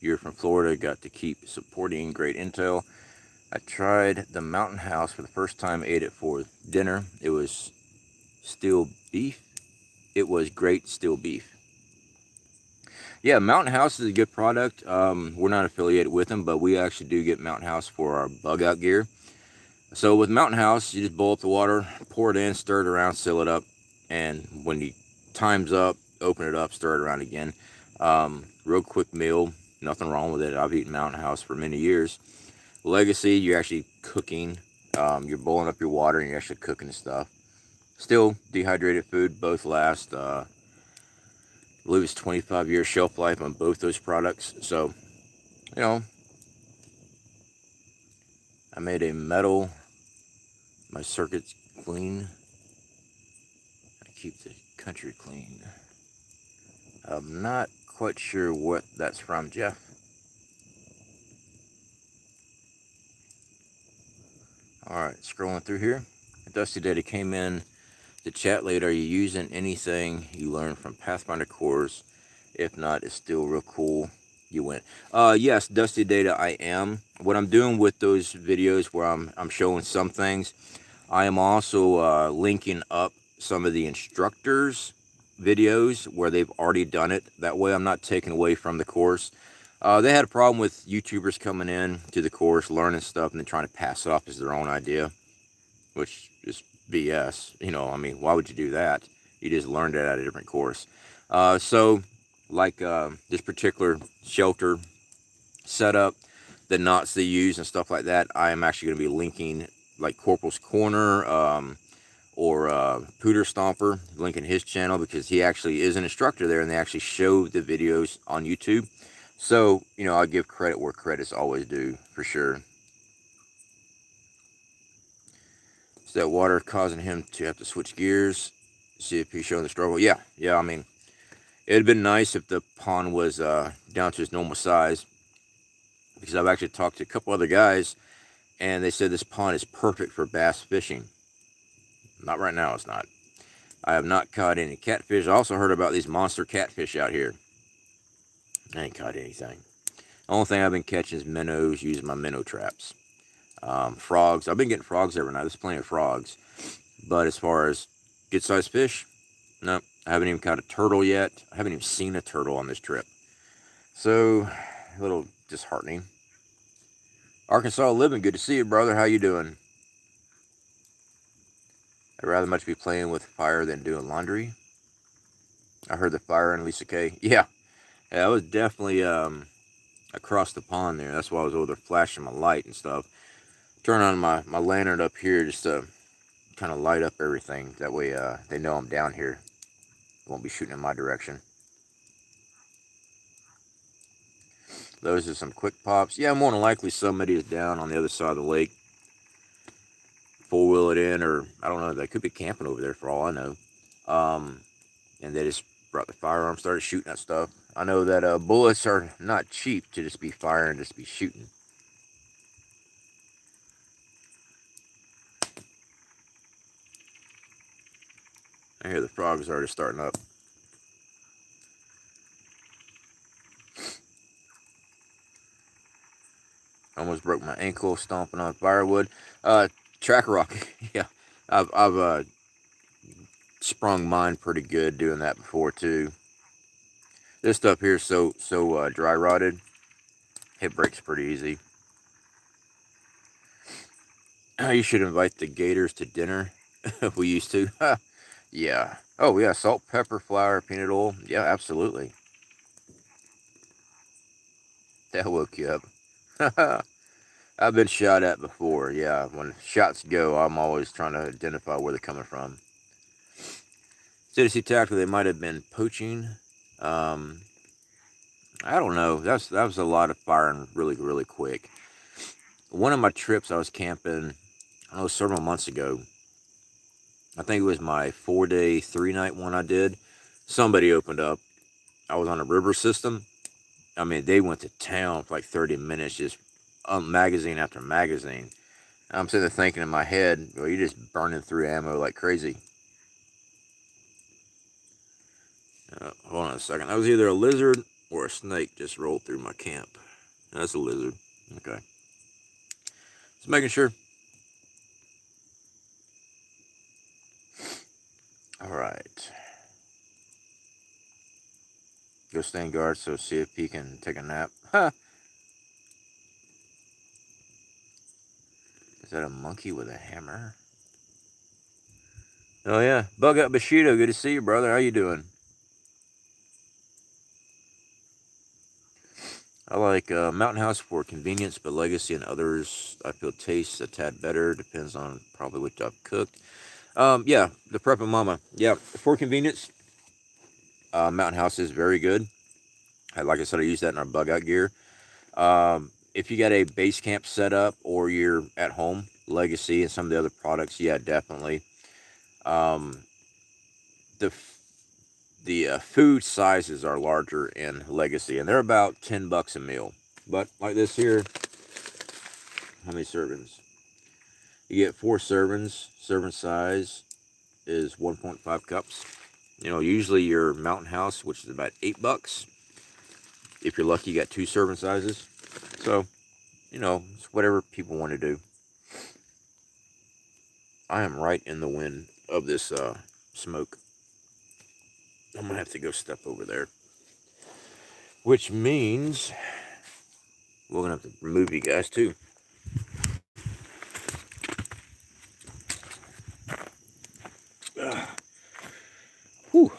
you're from Florida, got to keep supporting great intel. I tried the Mountain House for the first time, ate it for dinner. It was still beef. It was great still beef. Yeah, Mountain House is a good product. We're not affiliated with them, but we actually do get Mountain House for our bug out gear. So with Mountain House, you just boil up the water, pour it in, stir it around, seal it up, and when the time's up, open it up, stir it around again. Real quick meal, nothing wrong with it. I've eaten Mountain House for many years. Legacy, you're actually cooking. You're boiling up your water and you're actually cooking stuff. Still dehydrated food, both last, I believe it's 25 year shelf life on both those products. So, you know, I made a metal, my circuits clean. I keep the country clean. I'm not quite sure what that's from, Jeff. Alright, scrolling through here. Dusty Daddy came in the chat later. Are you using anything you learned from Pathfinder course? If not, it's still real cool. You went. Yes, Dusty Data, I am. What I'm doing with those videos where I'm showing some things, I am also linking up some of the instructors' videos where they've already done it. That way I'm not taking away from the course. They had a problem with YouTubers coming in to the course, learning stuff, and then trying to pass it off as their own idea, which is BS. You know, I mean, why would you do that? You just learned it at a different course. So, like this particular shelter setup, the knots they use and stuff like that, I am actually going to be linking, like Corporal's Corner or Pooter Stomper, linking his channel because he actually is an instructor there and they actually show the videos on YouTube. So, you know, I'll give credit where credit's always due, for sure. Is that water causing him to have to switch gears? CFP showing the struggle? Yeah, I mean, it'd been nice if the pond was down to its normal size, because I've actually talked to a couple other guys, and they said this pond is perfect for bass fishing. Not right now, it's not. I have not caught any catfish. I also heard about these monster catfish out here. I ain't caught anything. The only thing I've been catching is minnows, using my minnow traps. Frogs. I've been getting frogs every night. There's plenty of frogs. But as far as good-sized fish, no. I haven't even caught a turtle yet. I haven't even seen a turtle on this trip. So, a little disheartening. Arkansas Living, good to see you, brother. How you doing? I'd rather much be playing with fire than doing laundry. I heard the fire in Lisa K. Yeah, I was definitely across the pond there. That's why I was over there flashing my light and stuff. Turn on my lantern up here just to kind of light up everything. That way they know I'm down here. They won't be shooting in my direction. Those are some quick pops. Yeah, more than likely somebody is down on the other side of the lake. Four-wheel it in, or I don't know, they could be camping over there for all I know. And they just brought the firearm, started shooting at stuff. I know that bullets are not cheap to just be firing, just be shooting. I hear the frogs already starting up. Almost broke my ankle stomping on firewood. Track rock. Yeah, I've sprung mine pretty good doing that before too. This stuff here is so dry rotted. It breaks pretty easy. You should invite the Gators to dinner. We used to. Yeah. Oh yeah, salt, pepper, flour, peanut oil. Yeah, absolutely. That woke you up. I've been shot at before. Yeah, when shots go, I'm always trying to identify where they're coming from. Citizen tactical, they might have been poaching. Um, I don't know. That was a lot of firing really quick. One of my trips, I was camping, I don't know, several months ago. I think it was my 4-day, 3-night one I did. Somebody opened up. I was on a river system. I mean, they went to town for like 30 minutes, just magazine after magazine. I'm sitting there thinking in my head, well, you're just burning through ammo like crazy. Hold on a second. That was either a lizard or a snake just rolled through my camp. That's a lizard. Okay. Just making sure. All right. Go stand guard so CFP can take a nap. Ha! Is that a monkey with a hammer? Oh yeah. Bug up Bushido. Good to see you, brother. How you doing? I like Mountain House for convenience, but Legacy and others I feel tastes a tad better. Depends on probably what I've cooked. Yeah, the Prep and Mama. Yeah, for convenience, Mountain House is very good. Like I said, I use that in our bug out gear. If you got a base camp setup or you're at home, Legacy and some of the other products, yeah, definitely. Um, the food sizes are larger in Legacy, and they're about $10 a meal. But like this here, how many servings? You get 4 servings. Serving size is 1.5 cups. You know, usually your Mountain House, which is about $8. If you're lucky, you got 2 serving sizes. So, you know, it's whatever people want to do. I am right in the wind of this smoke. I'm going to have to go step over there. Which means we're going to have to remove you guys too. Whew.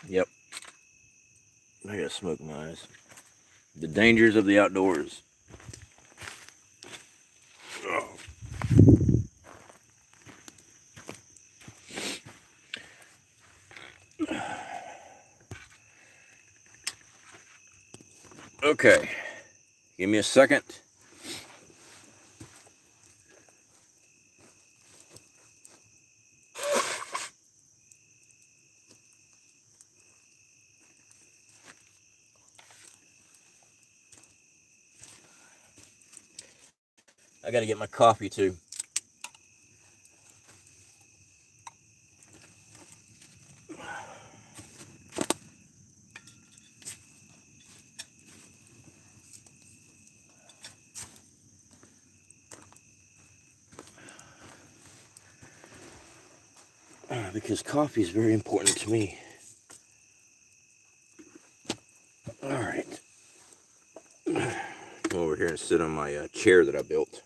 Yep. I got smoke in my eyes. The dangers of the outdoors. Oh. Okay. Give me a second. I got to get my coffee too. Because coffee is very important to me. All right. Come over here and sit on my chair that I built.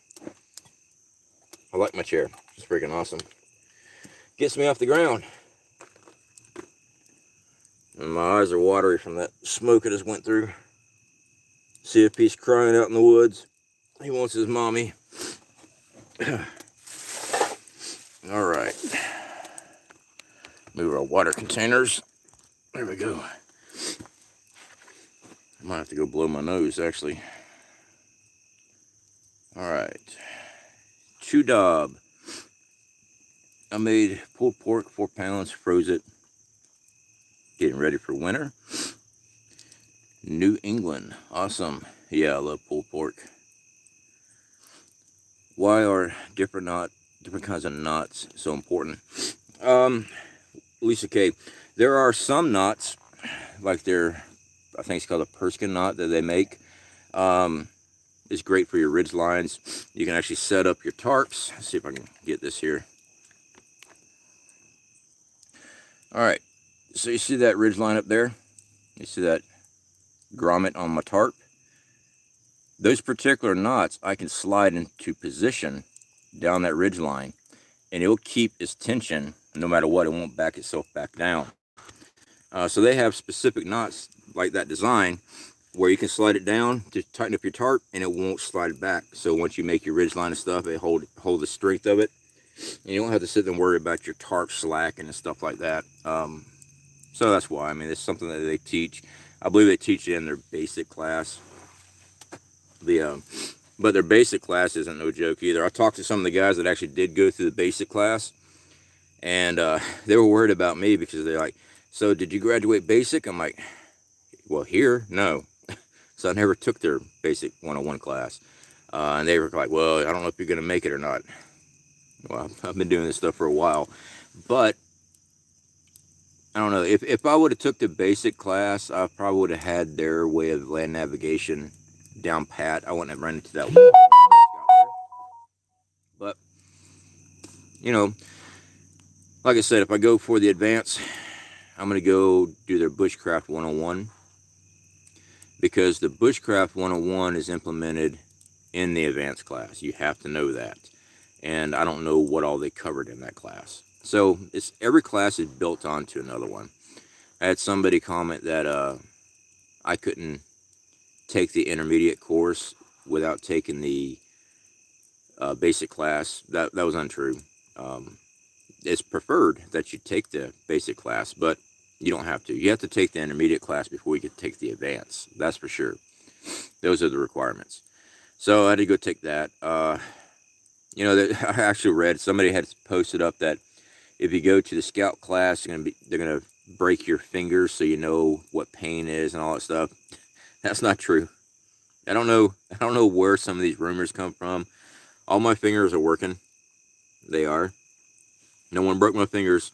I like my chair. It's freaking awesome. Gets me off the ground. And my eyes are watery from that smoke I just went through. CFP's crying out in the woods. He wants his mommy. All right. Move our water containers. There we go. I might have to go blow my nose, actually. Alright. Chew Dob. I made pulled pork, 4 pounds, froze it. Getting ready for winter. New England. Awesome. Yeah, I love pulled pork. Why are different kinds of knots so important? Lisa K. There are some knots, like I think it's called a Perskin knot that they make. It's great for your ridge lines. You can actually set up your tarps. Let's see if I can get this here. All right, so you see that ridge line up there? You see that grommet on my tarp? Those particular knots I can slide into position down that ridge line, and it'll keep its tension no matter what. It won't back itself back down. So they have specific knots like that design where you can slide it down to tighten up your tarp, and it won't slide back. So once you make your ridge line and stuff, it hold the strength of it, and you don't have to sit there and worry about your tarp slacking and stuff like that. So that's why. I mean, it's something that they teach. I believe they teach it in their basic class. But their basic class isn't no joke either. I talked to some of the guys that actually did go through the basic class, and they were worried about me because they're like, "So did you graduate basic?" I'm like, "Well, here, no." So I never took their basic 101 class, and they were like, "Well, I don't know if you're gonna make it or not." Well, I've been doing this stuff for a while, but I don't know. If I would have took the basic class, I probably would have had their way of land navigation down pat. I wouldn't have run into that. But you know, like I said, if I go for the advance, I'm going to go do their Bushcraft 101, because the Bushcraft 101 is implemented in the advanced class. You have to know that. And I don't know what all they covered in that class. So every class is built onto another one. I had somebody comment that I couldn't take the intermediate course without taking the basic class. That was untrue. It's preferred that you take the basic class, but you don't have to. You have to take the intermediate class before you can take the advanced. That's for sure. Those are the requirements. So I had to go take that. You know, I actually read, somebody had posted up that if you go to the scout class, they're gonna break your fingers so you know what pain is and all that stuff. That's not true. I don't know where some of these rumors come from. All my fingers are working. They are. No one broke my fingers.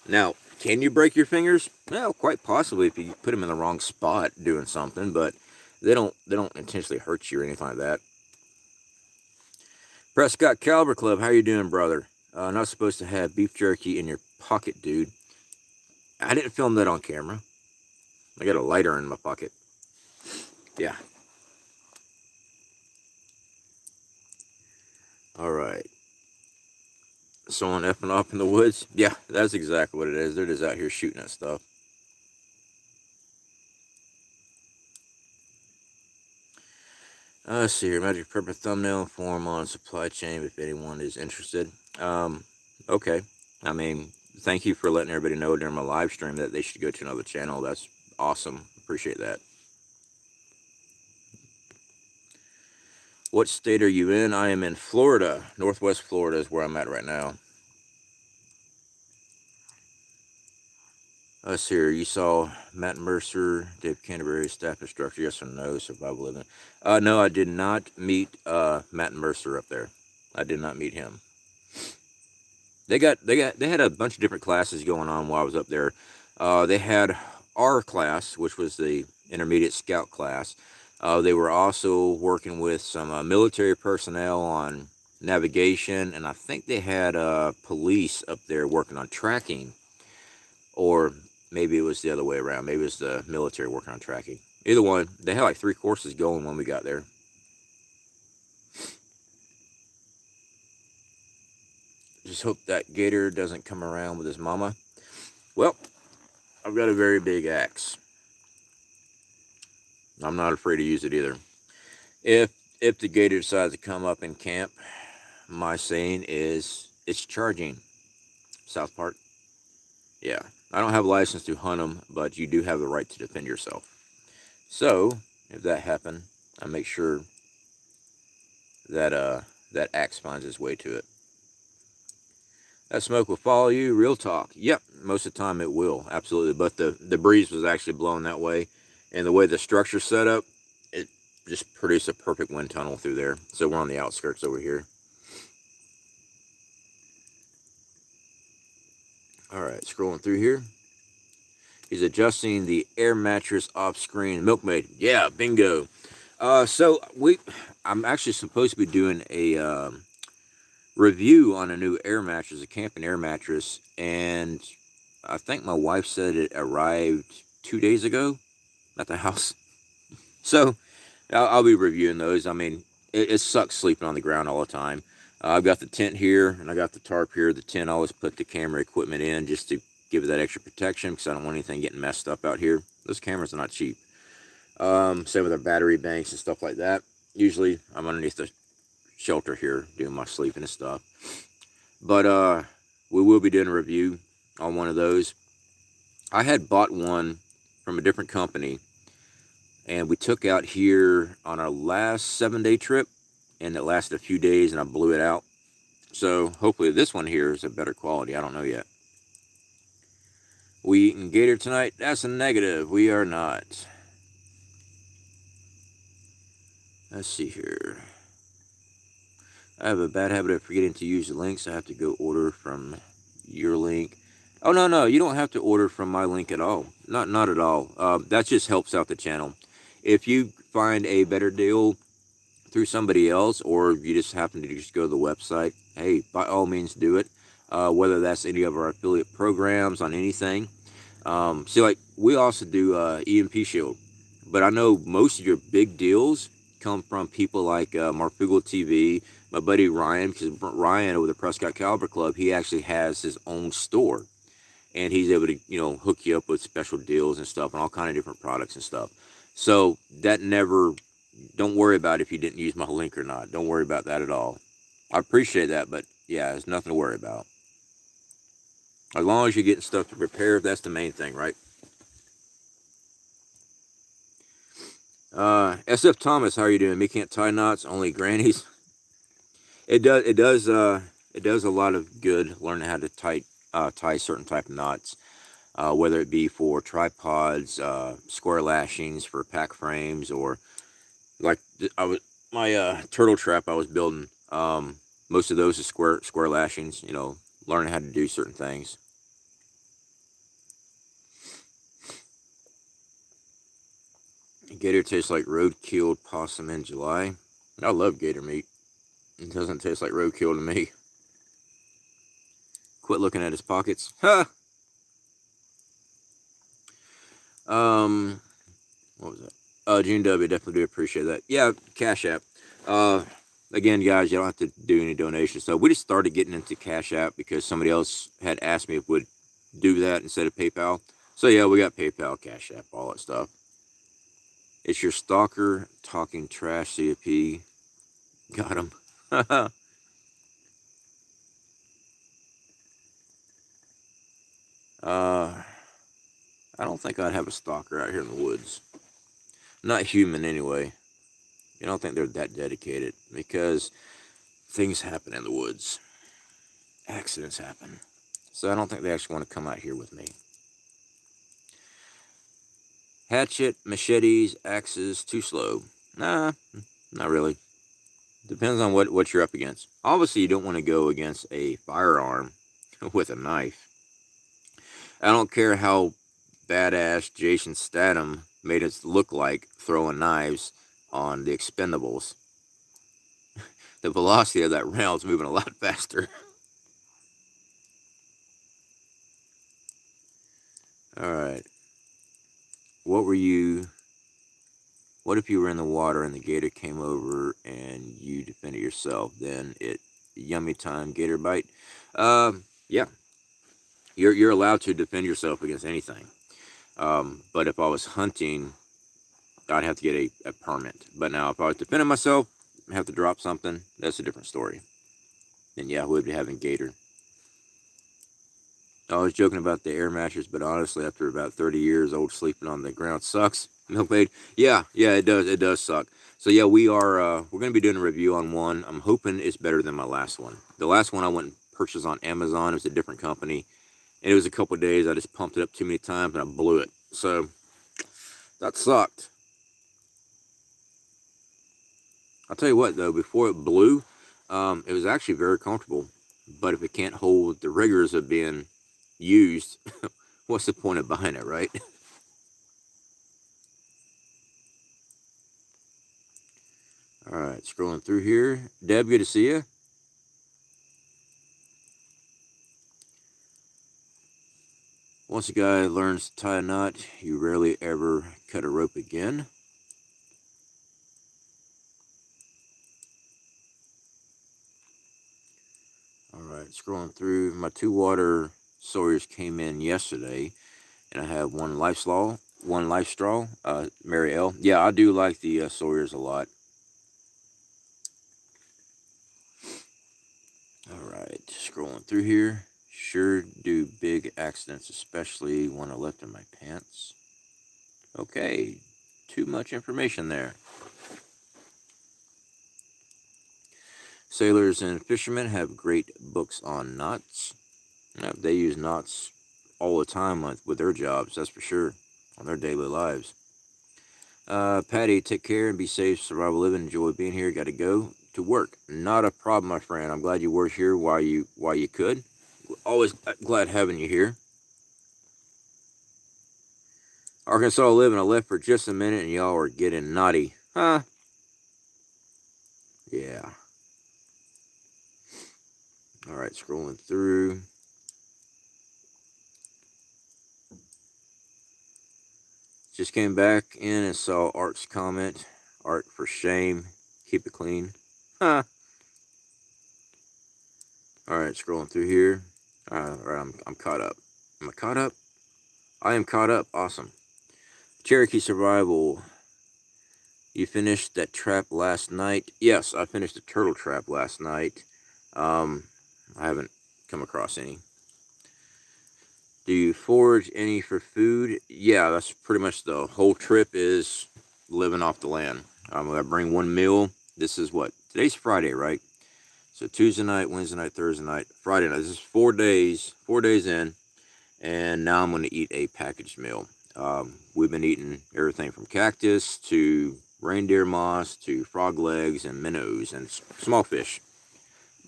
Now, can you break your fingers? Well, quite possibly if you put them in the wrong spot doing something, but they don't intentionally hurt you or anything like that. Prescott Caliber Club, how you doing, brother? Not supposed to have beef jerky in your pocket, dude. I didn't film that on camera. I got a lighter in my pocket. Yeah. All right. Someone effing off in the woods? Yeah, that's exactly what it is. They're just out here shooting at stuff. Let's see here. Magic Pepper thumbnail forum on supply chain if anyone is interested. Okay. I mean, thank you for letting everybody know during my live stream that they should go to another channel. That's awesome. Appreciate that. What state are you in? I am in Florida. Northwest Florida is where I'm at right now. Let's see here. You saw Matt Mercer, Dave Canterbury, staff instructor, yes or no? Survival Living. No, I did not meet Matt Mercer up there. I did not meet him. They had a bunch of different classes going on while I was up there. They had our class, which was the intermediate scout class. They were also working with some military personnel on navigation, and I think they had police up there working on tracking, or maybe it was the other way around. Maybe it was the military working on tracking. Either one. They had like 3 courses going when we got there. Just hope that Gator doesn't come around with his mama. Well, I've got a very big axe. I'm not afraid to use it either. If the Gator decides to come up and camp, my saying is, it's charging. South Park. Yeah. I don't have a license to hunt them, but you do have the right to defend yourself. So if that happened, I make sure that that axe finds its way to it. That smoke will follow you. Real talk. Yep, most of the time it will, absolutely. But the breeze was actually blowing that way, and the way the structure's set up, it just produced a perfect wind tunnel through there. So we're on the outskirts over here. All right, scrolling through here. He's adjusting the air mattress off screen. Milkmaid. Yeah, bingo. So I'm actually supposed to be doing a review on a new air mattress, a camping air mattress, and I think my wife said it arrived 2 days ago at the house. So I'll be reviewing those. I mean, it sucks sleeping on the ground all the time. I've got the tent here, and I got the tarp here. The tent, I always put the camera equipment in just to give it that extra protection because I don't want anything getting messed up out here. Those cameras are not cheap. Same with our battery banks and stuff like that. Usually, I'm underneath the shelter here doing my sleeping and stuff. But we will be doing a review on one of those. I had bought one from a different company, and we took out here on our last 7-day trip, and it lasted a few days, and I blew it out. So hopefully this one here is a better quality. I don't know yet. We eating Gator tonight? That's a negative. We are not. Let's see here. I have a bad habit of forgetting to use the links. I have to go order from your link. Oh, no, you don't have to order from my link at all. Not at all. That just helps out the channel. If you find a better deal through somebody else, or you just happen to just go to the website, hey, by all means do it. Whether that's any of our affiliate programs on anything. See, like, we also do EMP Shield. But I know most of your big deals come from people like Marfugal TV, my buddy Ryan, because Ryan over the Prescott Caliber Club, he actually has his own store, and he's able to, hook you up with special deals and stuff, and all kind of different products and stuff. So that never, don't worry about if you didn't use my link or not. Don't worry about that at all. I appreciate that, but yeah, there's nothing to worry about. As long as you're getting stuff to repair, that's the main thing, right? SF Thomas, how are you doing? Me can't tie knots, only grannies. It does a lot of good learning how to tie certain type of knots, whether it be for tripods, square lashings for pack frames, or like my turtle trap I was building. Most of those are square lashings. Learning how to do certain things. Gator tastes like road-killed possum in July. I love gator meat. It doesn't taste like roadkill to me. Quit looking at his pockets. Ha! What was that? June W, definitely do appreciate that. Yeah, Cash App. Again, guys, you don't have to do any donations. So we just started getting into Cash App because somebody else had asked me if we'd do that instead of PayPal. So yeah, we got PayPal, Cash App, all that stuff. It's your stalker talking trash, CFP. Got him. I don't think I'd have a stalker out here in the woods. Not human, anyway. I don't think they're that dedicated, because things happen in the woods. Accidents happen. So I don't think they actually want to come out here with me. Hatchet, machetes, axes, too slow. Nah, not really. Depends on what you're up against. Obviously, you don't want to go against a firearm with a knife. I don't care how badass Jason Statham made us look like throwing knives on the Expendables. The velocity of that round's moving a lot faster. Alright. What if you were in the water and the gator came over and you defended yourself? Then yummy time, gator bite. Yeah. You're allowed to defend yourself against anything. But if I was hunting, I'd have to get a permit. But now, if I was defending myself, I have to drop something, that's a different story. Then yeah, we'd be having gator. I was joking about the air mattress, but honestly, after about 30 years old, sleeping on the ground sucks. Milkmaid, yeah, it does suck. So yeah, we're gonna be doing a review on one. I'm hoping it's better than my last one. The last one I went and purchased on Amazon. It was a different company, and it was a couple of days. I just pumped it up too many times and I blew it. So that sucked. I'll tell you what though, before it blew, it was actually very comfortable. But if it can't hold the rigors of being used, what's the point of buying it, right? All right, scrolling through here. Deb, good to see you. Once a guy learns to tie a knot, you rarely ever cut a rope again. All right, scrolling through. My 2 water Sawyers came in yesterday, and I have one life straw, Mary L. Yeah, I do like the Sawyers a lot. All right, scrolling through here. Sure do big accidents, especially when I left in my pants. Okay, too much information there. Sailors and fishermen have great books on knots. They use knots all the time with their jobs, that's for sure, on their daily lives. Patty, take care and be safe. Survival living. Enjoy being here. Got to go to work. Not a problem, my friend. I'm glad you were here while you could. Always glad having you here. Arkansas living. I left for just a minute and y'all are getting naughty, huh? Yeah. All right, scrolling through. Just came back in and saw Art's comment. Art, for shame. Keep it clean. Huh. All right, scrolling through here. All right, I'm caught up. Am I caught up? I am caught up. Awesome. Cherokee Survival. You finished that trap last night? Yes, I finished the turtle trap last night. I haven't come across any. Do you forage any for food? Yeah, that's pretty much the whole trip is living off the land. I'm gonna bring one meal. This is what? Today's Friday, right? So Tuesday night, Wednesday night, Thursday night, Friday night. This is 4 days in, and now I'm gonna eat a packaged meal. We've been eating everything from cactus to reindeer moss to frog legs and minnows and small fish.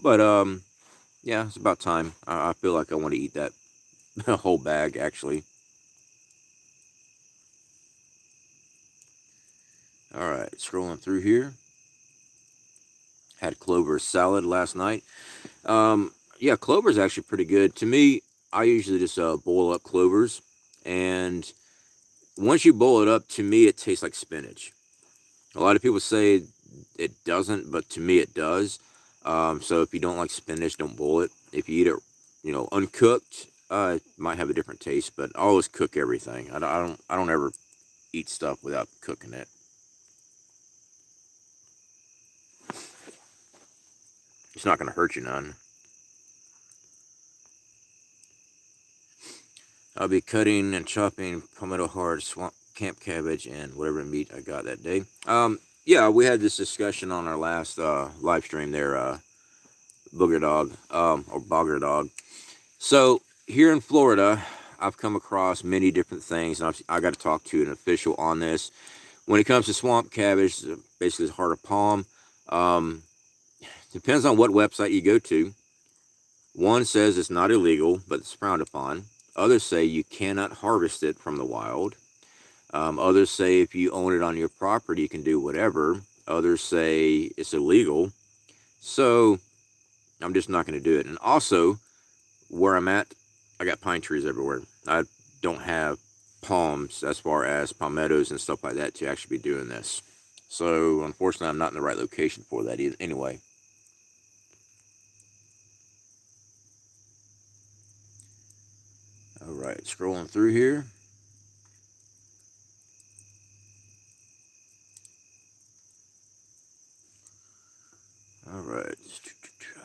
But yeah, it's about time. I feel like I want to eat that whole bag actually. All right, scrolling through here. Had clover salad last night. Yeah, clover is actually pretty good to me. I usually just boil up clovers, and once you boil it up, to me it tastes like spinach. A lot of people say it doesn't, but to me it does. So if you don't like spinach, don't boil it. If you eat it, uncooked, it might have a different taste. But I always cook everything. I don't ever eat stuff without cooking it. It's not gonna hurt you none. I'll be cutting and chopping palmetto heart, swamp camp cabbage, and whatever meat I got that day. Yeah, we had this discussion on our last live stream there, booger dog, or bogger dog. So here in Florida, I've come across many different things, and I got to talk to an official on this. When it comes to swamp cabbage, basically it's heart of palm. Um, Depends on what website you go to. One says it's not illegal, but it's frowned upon. Others say you cannot harvest it from the wild. Others say if you own it on your property, you can do whatever. Others say it's illegal. So I'm just not going to do it. And also, where I'm at, I got pine trees everywhere. I don't have palms as far as palmettos and stuff like that to actually be doing this. So unfortunately, I'm not in the right location for that either. Anyway. All right, scrolling through here. All right.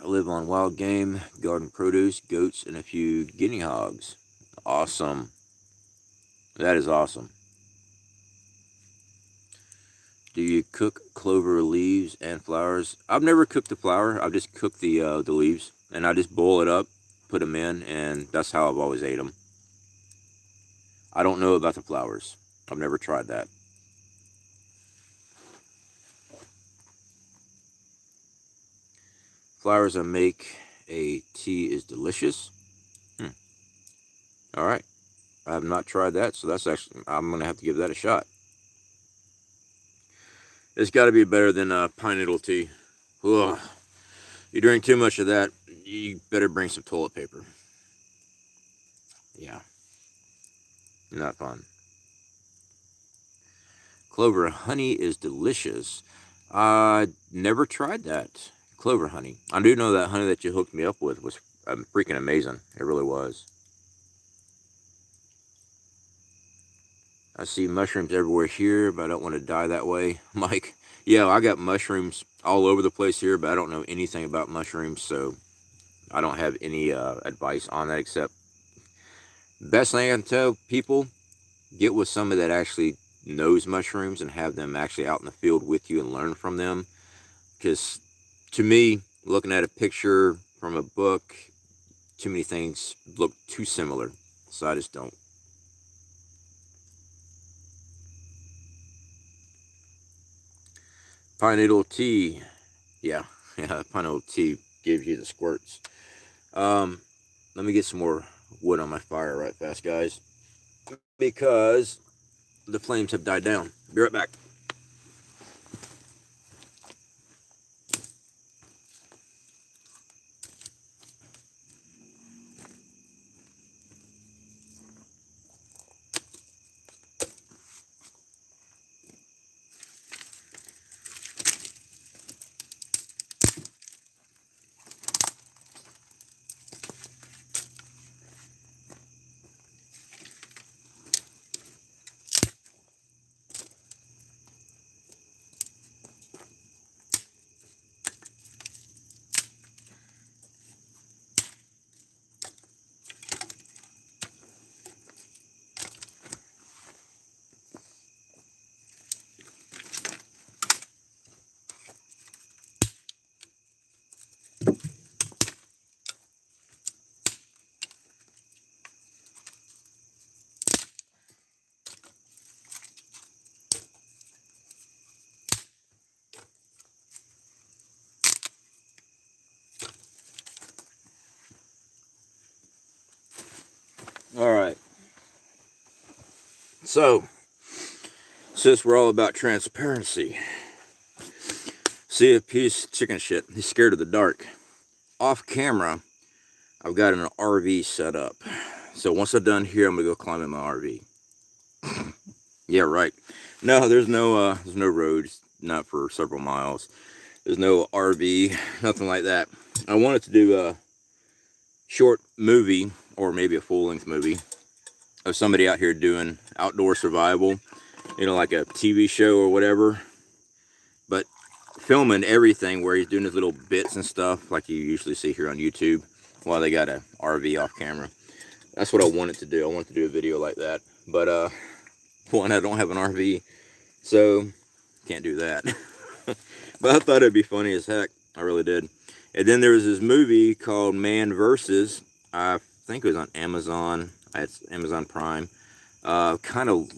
I live on wild game, garden produce, goats, and a few guinea hogs. Awesome. That is awesome. Do you cook clover leaves and flowers? I've never cooked the flower. I've just cooked the leaves, and I just boil it up, put them in, and that's how I've always ate them. I don't know about the flowers. I've never tried that. Flowers I make a tea is delicious. All right. I have not tried that, so that's actually, I'm going to have to give that a shot. It's got to be better than pine needle tea. Ugh. You drink too much of that, you better bring some toilet paper. Yeah. Not fun. Clover honey is delicious. I never tried that. Clover honey. I do know that honey that you hooked me up with was freaking amazing. It really was. I see mushrooms everywhere here, but I don't want to die that way. Mike, yeah, I got mushrooms all over the place here, but I don't know anything about mushrooms, so I don't have any advice on that, except best thing I can tell people, get with somebody that actually knows mushrooms and have them actually out in the field with you and learn from them. Because to me, looking at a picture from a book, too many things look too similar, so I just don't. Pine needle tea. Yeah, pine needle tea gives you the squirts. Let me get some more wood on my fire right fast, guys, because the flames have died down. Be right back. All right. So, since we're all about transparency, CFP's chicken shit. He's scared of the dark. Off camera, I've got an RV set up. So once I'm done here, I'm gonna go climb in my RV. Yeah, right. No, there's no roads, not for several miles. There's no RV, nothing like that. I wanted to do a short movie, or maybe a full-length movie, of somebody out here doing outdoor survival, like a TV show or whatever, but filming everything where he's doing his little bits and stuff like you usually see here on YouTube while they got a RV off camera. That's what I wanted to do. I wanted to do a video like that, but one, I don't have an RV, so can't do that. But I thought it'd be funny as heck. I really did. And then there was this movie called Man Versus. I think it was on Amazon. It's Amazon Prime. Kind of,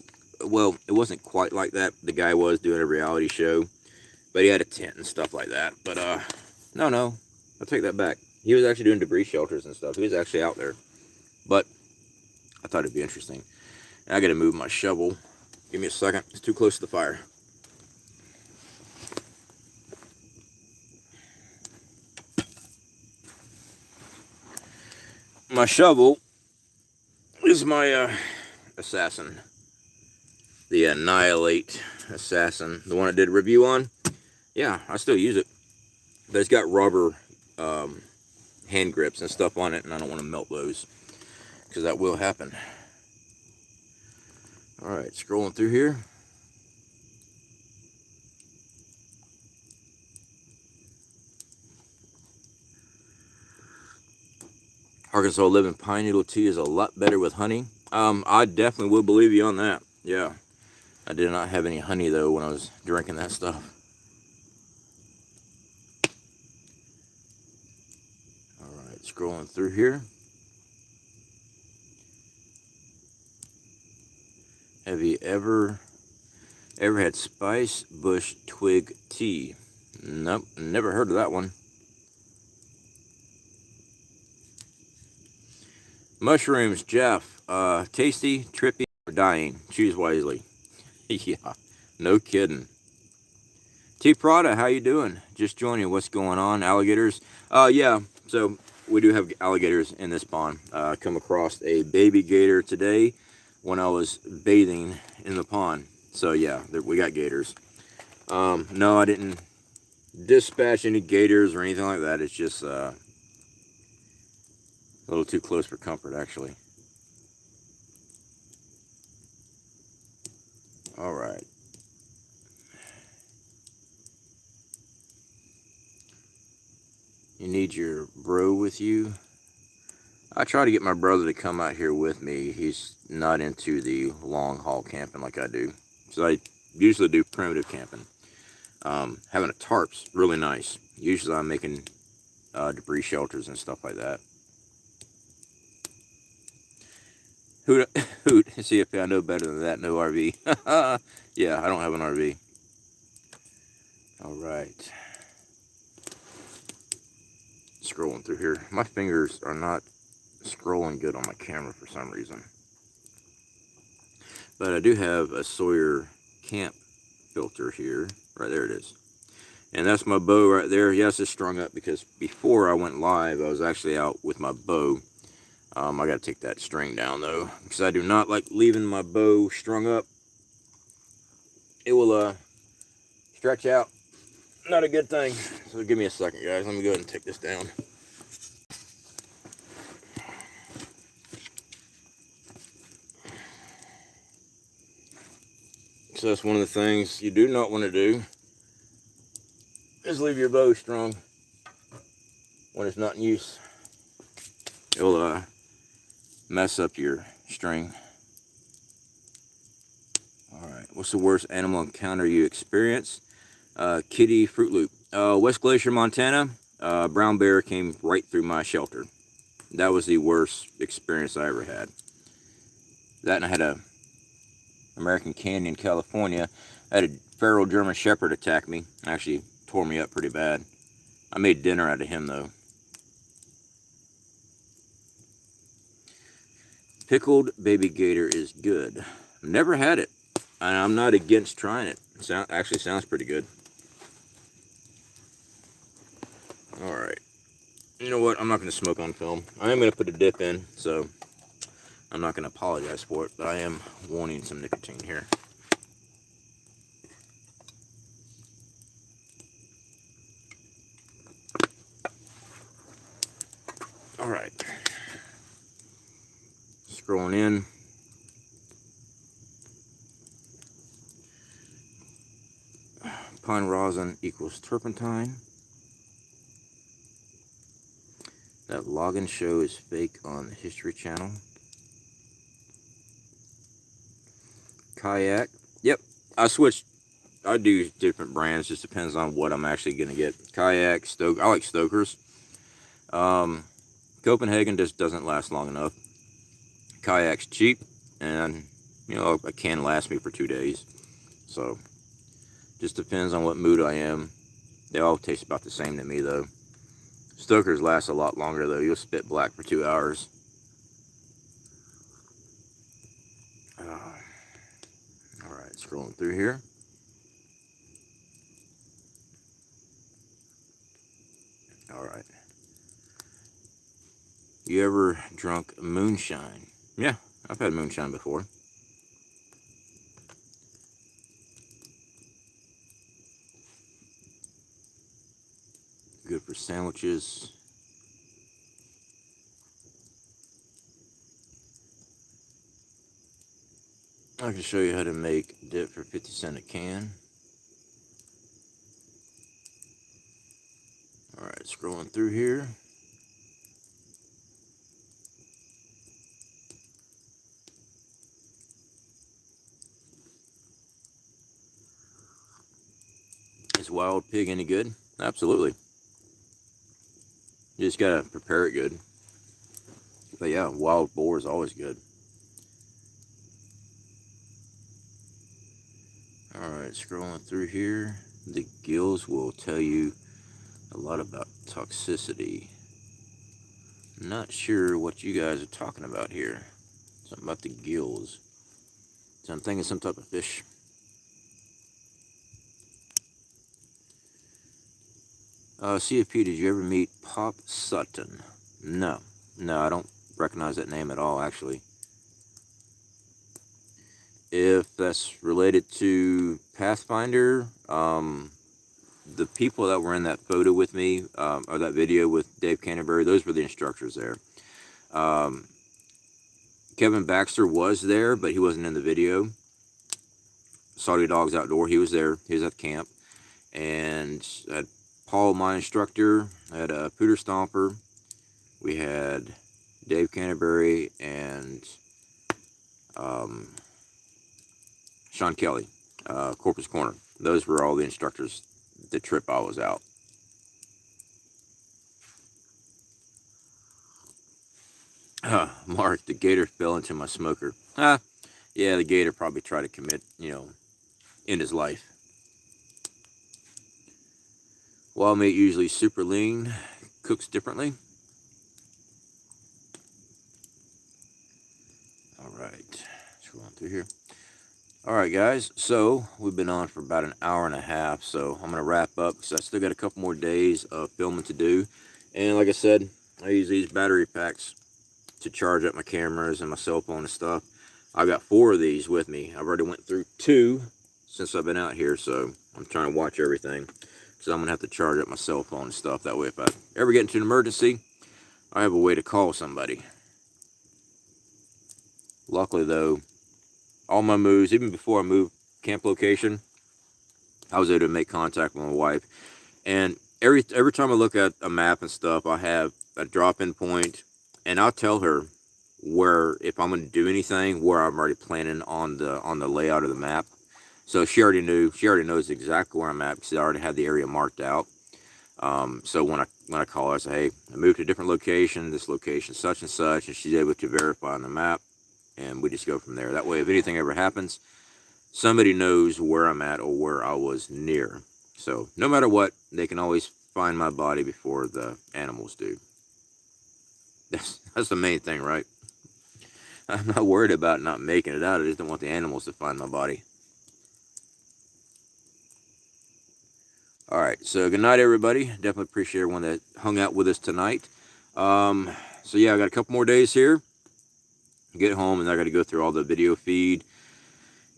well, it wasn't quite like that. The guy was doing a reality show, but he had a tent and stuff like that. But no, I'll take that back. He was actually doing debris shelters and stuff. He was actually out there. But I thought it'd be interesting. And I got to move my shovel. Give me a second. It's too close to the fire. My shovel is my assassin. The OLight assassin. The one I did a review on. Yeah, I still use it. But it's got rubber hand grips and stuff on it, and I don't want to melt those, because that will happen. Alright, scrolling through here. Arkansas living pine needle tea is a lot better with honey. I definitely will believe you on that. Yeah. I did not have any honey though when I was drinking that stuff. Alright, scrolling through here. Have you ever had spice bush twig tea? Nope, never heard of that one. Mushrooms, Jeff. Tasty, trippy, or dying? Choose wisely. Yeah, no kidding. T Prada, how you doing? Just joining. What's going on? Alligators? Yeah. So we do have alligators in this pond. Come across a baby gator today when I was bathing in the pond. So yeah, we got gators. No, I didn't dispatch any gators or anything like that. It's just a little too close for comfort, actually. All right. You need your bro with you. I try to get my brother to come out here with me. He's not into the long haul camping like I do. So I usually do primitive camping. Having a tarp's really nice. Usually I'm making debris shelters and stuff like that. Hoot, CFP, I know better than that, no RV. Yeah, I don't have an RV. All right. Scrolling through here. My fingers are not scrolling good on my camera for some reason. But I do have a Sawyer camp filter here. Right there it is. And that's my bow right there. Yes, it's strung up because before I went live, I was actually out with my bow. I got to take that string down though, because I do not like leaving my bow strung up. It will stretch out. Not a good thing. So give me a second, guys. Let me go ahead and take this down. So that's one of the things you do not want to do, is leave your bow strung when it's not in use. It'll mess up your string. Alright, what's the worst animal encounter you experienced? Kitty Fruit Loop. West Glacier, Montana. Brown bear came right through my shelter. That was the worst experience I ever had. That, and I had a American Canyon, California. I had a feral German Shepherd attack me. Actually tore me up pretty bad. I made dinner out of him though. Pickled baby gator is good. Never had it, and I'm not against trying it. Actually sounds pretty good. All right. You know what? I'm not going to smoke on film. I am going to put a dip in, so I'm not going to apologize for it, but I am wanting some nicotine here. All right. Scrolling in. Pine rosin equals turpentine. That login show is fake on the History Channel. Kayak. Yep. I switched. I do different brands. Just depends on what I'm actually going to get. Kayak, Stoke. I like Stokers. Copenhagen just doesn't last long enough. Kayak's cheap, and you know, a can lasts me for 2 days. So just depends on what mood I am. They all taste about the same to me though. Stokers last a lot longer though. You'll spit black for 2 hours. Alright, scrolling through here. Alright. You ever drunk moonshine? Yeah, I've had moonshine before. Good for sandwiches. I can show you how to make dip for 50 cents a can. Alright, scrolling through here. Is wild pig any good? Absolutely. You just gotta prepare it good. But yeah, wild boar is always good. Alright, scrolling through here. The gills will tell you a lot about toxicity. Not sure what you guys are talking about here. Something about the gills. So I'm thinking some type of fish. CFP, did you ever meet Pop Sutton? No. No, I don't recognize that name at all, actually. If that's related to Pathfinder, the people that were in that photo with me, or that video with Dave Canterbury, those were the instructors there. Kevin Baxter was there, but he wasn't in the video. Saudy Dogs Outdoor, he was there. He was at camp. And Paul, my instructor, I had a Pooter Stomper. We had Dave Canterbury and Sean Kelly, Corpus Corner. Those were all the instructors the trip I was out. Mark, the gator fell into my smoker. Yeah, the gator probably tried to commit, end his life. Wild meat usually super lean, cooks differently. Alright, scrolling through here. Alright guys, so we've been on for about an hour and a half, so I'm going to wrap up because I still got a couple more days of filming to do. And like I said, I use these battery packs to charge up my cameras and my cell phone and stuff. I've got 4 of these with me. I've already went through 2 since I've been out here, so I'm trying to watch everything. So I'm going to have to charge up my cell phone and stuff. That way if I ever get into an emergency, I have a way to call somebody. Luckily though, all my moves, even before I moved camp location, I was able to make contact with my wife. And every time I look at a map and stuff, I have a drop-in point, and I'll tell her where, if I'm going to do anything, where I'm already planning on the layout of the map. So she already knows exactly where I'm at because I already had the area marked out. So when I call her, I say, hey, I moved to a different location, this location such and such, and she's able to verify on the map. And we just go from there. That way, if anything ever happens, somebody knows where I'm at or where I was near. So no matter what, they can always find my body before the animals do. That's the main thing, right? I'm not worried about not making it out. I just don't want the animals to find my body. Alright, so good night, everybody. Definitely appreciate everyone that hung out with us tonight. So yeah, I got a couple more days here. Get home, and I got to go through all the video feed,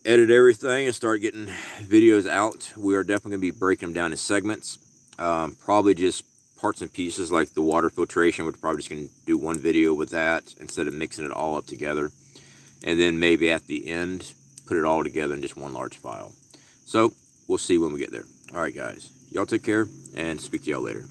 edit everything, and start getting videos out. We are definitely going to be breaking them down in segments. Probably just parts and pieces, like the water filtration. We're probably just going to do one video with that instead of mixing it all up together. And then maybe at the end, put it all together in just one large file. So we'll see when we get there. All right, guys. Y'all take care, and speak to y'all later.